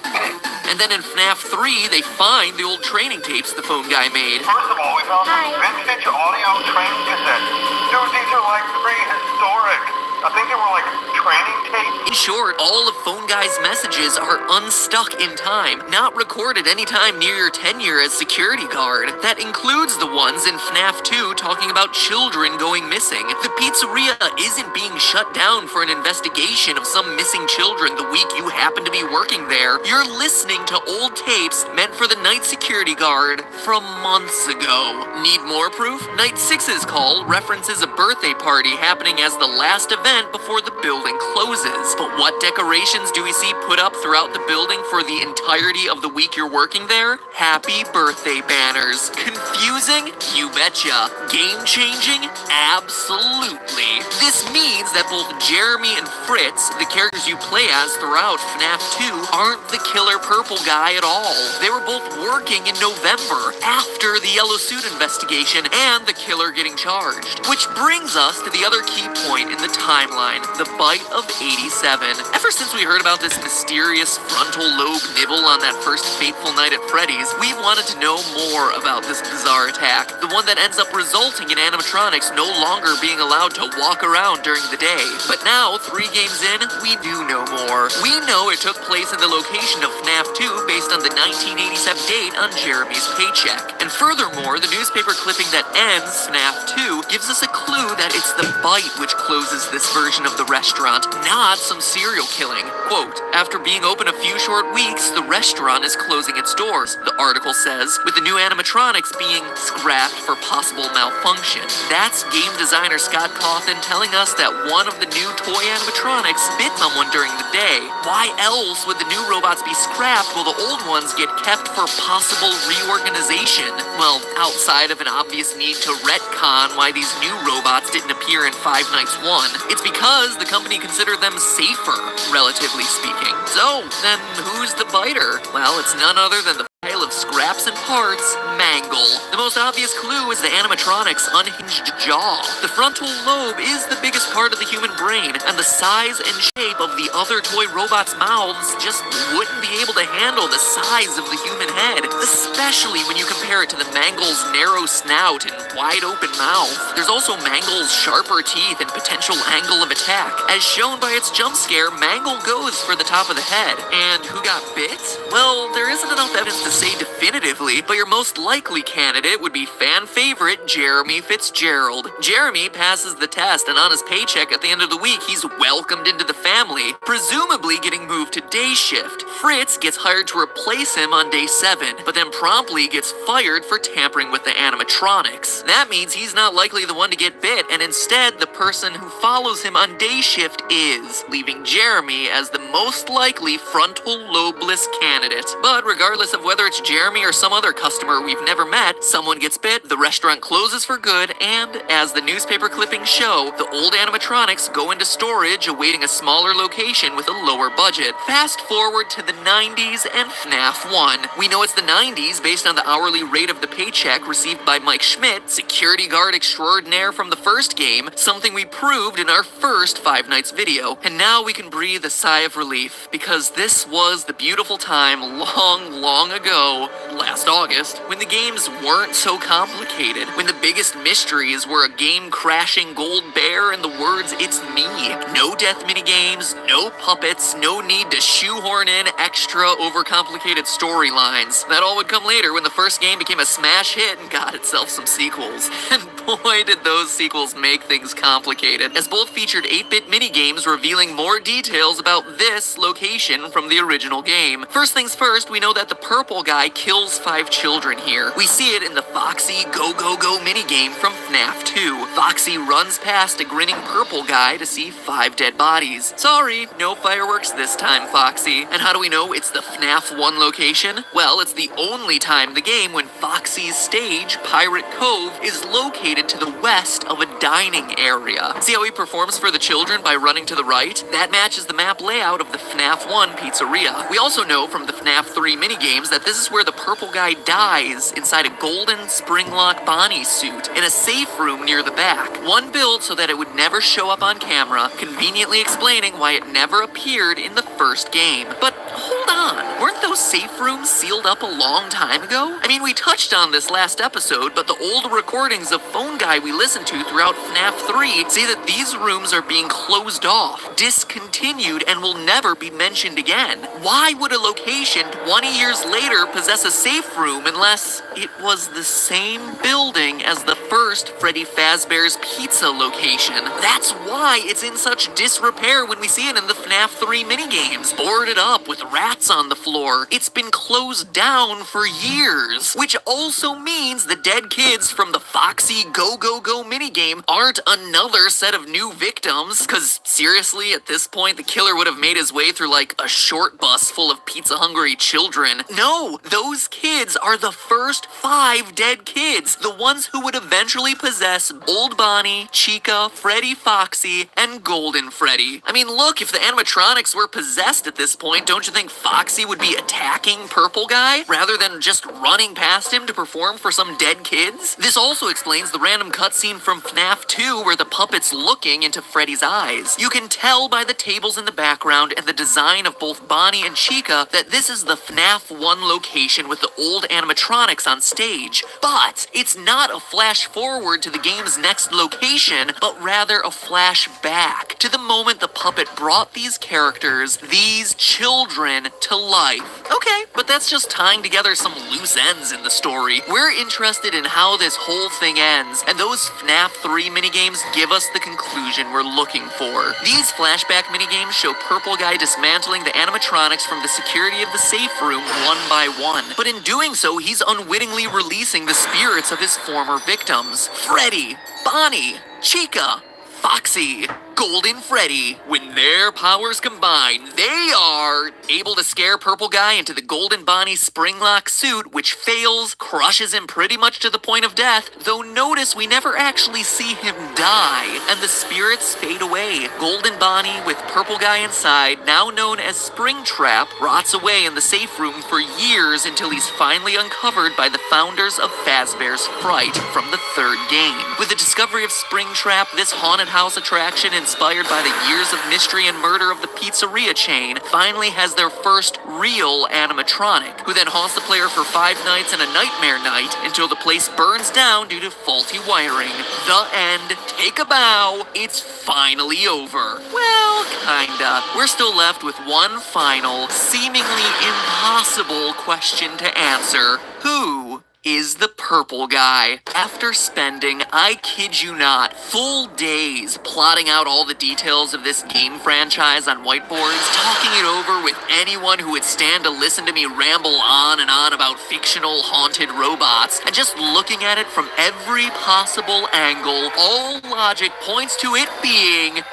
And then in FNAF 3, they find the old training tapes the Phone Guy made. First of all, we found some vintage audio training cassettes. Dude, these are like prehistoric. I think they were like training tapes. In short, all of Phone Guy's messages are unstuck in time, not recorded anytime near your tenure as security guard. That includes the ones in FNAF 2 talking about children going missing. The pizzeria isn't being shut down for an investigation of some missing children the week you happen to be working there. You're listening to old tapes meant for the night security guard from months ago. Need more proof? Night 6's call references a birthday party happening as the last event before the building closes. But what decorations do we see put up throughout the building for the entirety of the week you're working there? Happy birthday banners. Confusing? You betcha. Game-changing? Absolutely. This means that both Jeremy and Fritz, the characters you play as throughout FNAF 2, aren't the killer purple guy at all. They were both working in November, after the yellow suit investigation and the killer getting charged. Which brings us to the other key point in the timeline, the bite of 87. Ever since we heard about this mysterious frontal lobe nibble on that first fateful night at Freddy's, we've wanted to know more about this bizarre attack, the one that ends up resulting in animatronics no longer being allowed to walk around during the day. But now, 3 games in, we do know more. We know it took place in the location of FNAF 2 based on the 1987 date on Jeremy's paycheck. And furthermore, the newspaper clipping that ends FNAF 2 gives us a clue that it's the bite which closes this version of the restaurant, not some serial killing. Quote, after being open a few short weeks, the restaurant is closing its doors, the article says, with the new animatronics being scrapped for possible malfunction. That's game designer Scott Cawthon telling us that one of the new toy animatronics bit someone during the day. Why else would the new robots be scrapped while the old ones get kept for possible reorganization? Well, outside of an obvious need to retcon why these new robots didn't appear in Five Nights 1, it's because the company considered them safer, relatively speaking. So, then who's the biter? Well, it's none other than the pile of scraps and parts, Mangle. The most obvious clue is the animatronic's unhinged jaw. The frontal lobe is the biggest part of the human brain, and the size and shape of the other toy robots' mouths just wouldn't be able to handle the size of the human head, especially when you compare it to the Mangle's narrow snout and wide open mouth. There's also Mangle's sharper teeth and potential angle of attack. As shown by its jump scare, Mangle goes for the top of the head. And who got bit? Well, there isn't enough evidence to say definitively, but your most likely candidate would be fan favorite Jeremy Fitzgerald. Jeremy passes the test, and on his paycheck at the end of the week, he's welcomed into the family, presumably getting moved to day shift. Fritz gets hired to replace him on day 7, but then promptly gets fired for tampering with the animatronics. That means he's not likely the one to get bit, and instead the person who follows him on day shift is, leaving Jeremy as the most likely frontal lobeless candidate. But regardless of whether it's Jeremy or some other customer we've never met, someone gets bit, the restaurant closes for good, and as the newspaper clippings show, the old animatronics go into storage awaiting a smaller location with a lower budget. Fast forward to the 90s and FNAF 1. We know it's the 90s based on the hourly rate of the paycheck received by Mike Schmidt, security guard extraordinaire from the first game, something we proved in our first Five Nights video. And now we can breathe a sigh of relief, because this was the beautiful time long ago, last August, when the games weren't so complicated, when the biggest mysteries were a game-crashing gold bear and the words "it's me." No death minigames, no puppets, no need to shoehorn in extra overcomplicated storylines. That all would come later when the first game became a smash hit and got itself some sequels. And boy did those sequels make things complicated, as both featured 8-bit minigames revealing more details about this location from the original game. First things first, we know that the purple guy kills 5 children here. We see it in the Foxy Go Go Go minigame from FNAF 2. Foxy runs past a grinning purple guy to see 5 dead bodies. Sorry, no fireworks this time, Foxy. And how do we know it's the FNAF 1 location? Well, it's the only time in the game when Foxy's stage, Pirate Cove, is located to the west of a dining area. See how he performs for the children by running to the right? That matches the map layout of the FNAF 1 pizzeria. We also know from the FNAF 3 minigames that this is where the purple guy dies inside a golden Springlock Bonnie suit in a safe room near the back. One built so that it would never show up on camera, conveniently explaining why it never appeared in the first game. But hold on, weren't those safe rooms sealed up a long time ago? I mean, we touched on this last episode, but the old recordings of Phone Guy we listened to throughout FNAF 3 say that these rooms are being closed off, discontinued, and will never be mentioned again. Why would a location 20 years later possess a safe room unless it was the same building as the first Freddy Fazbear's Pizza location? That's why it's in such disrepair when we see it in the FNAF 3 minigames, boarded up with rats on the floor. It's been closed down for years, which also means the dead kids from the Foxy Go Go Go minigame aren't another set of new victims, cause seriously, at this point, the killer would have made his way through like a short bus full of pizza-hungry children. No, those kids are the first 5 dead kids, the ones who would eventually possess Old Bonnie, Chica, Freddy Foxy, and Golden Freddy. I mean, look, if the animatronics were possessed at this point, don't you think Foxy would be attacking Purple Guy rather than just running past him to perform for some dead kids? This also explains the random cutscene from FNAF 2 where the puppet's looking into Freddy's eyes. You can tell by the tables in the background and the design of both Bonnie and Chica that this is the FNAF 1 location with the old animatronics on stage. But it's not a flash forward to the game's next location, but rather a flash back to the moment the puppet brought these characters, these children, to life. Okay, but that's just tying together some loose ends in the story. We're interested in how this whole thing ends, and those FNAF 3 minigames give us the conclusion we're looking for. These flashback minigames show Purple Guy dismantling the animatronics from the security of the safe room one by one. But in doing so, he's unwittingly releasing the spirits of his former victims. Freddy, Bonnie, Chica, Foxy, Golden Freddy. When their powers combine, they are able to scare Purple Guy into the Golden Bonnie Springlock suit, which fails, crushes him pretty much to the point of death, though notice we never actually see him die, and the spirits fade away. Golden Bonnie, with Purple Guy inside, now known as Springtrap, rots away in the safe room for years until he's finally uncovered by the founders of Fazbear's Fright from the 3rd game. With the discovery of Springtrap, this haunted house attraction inspired by the years of mystery and murder of the pizzeria chain, finally has their first real animatronic, who then haunts the player for 5 nights and a nightmare night until the place burns down due to faulty wiring. The end. Take a bow. It's finally over. Well, kinda. We're still left with one final, seemingly impossible question to answer. Who is the purple guy. After spending, I kid you not, full days plotting out all the details of this game franchise on whiteboards, talking it over with anyone who would stand to listen to me ramble on and on about fictional haunted robots, and just looking at it from every possible angle, all logic points to it being...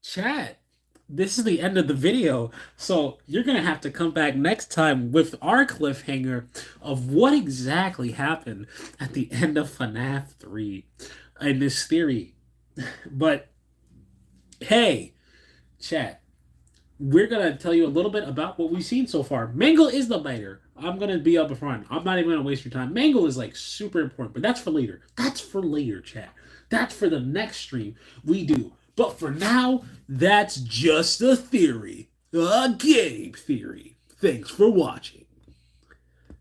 Chat, this is the end of the video, so you're gonna have to come back next time with our cliffhanger of what exactly happened at the end of FNAF 3 in this theory. But hey, chat, we're gonna tell you a little bit about what we've seen so far. Mangle is the biter. I'm gonna be up front. I'm not even gonna waste your time. Mangle is like super important, but that's for later. That's for later, chat. That's for the next stream we do. But for now, that's just a theory. A game theory. Thanks for watching.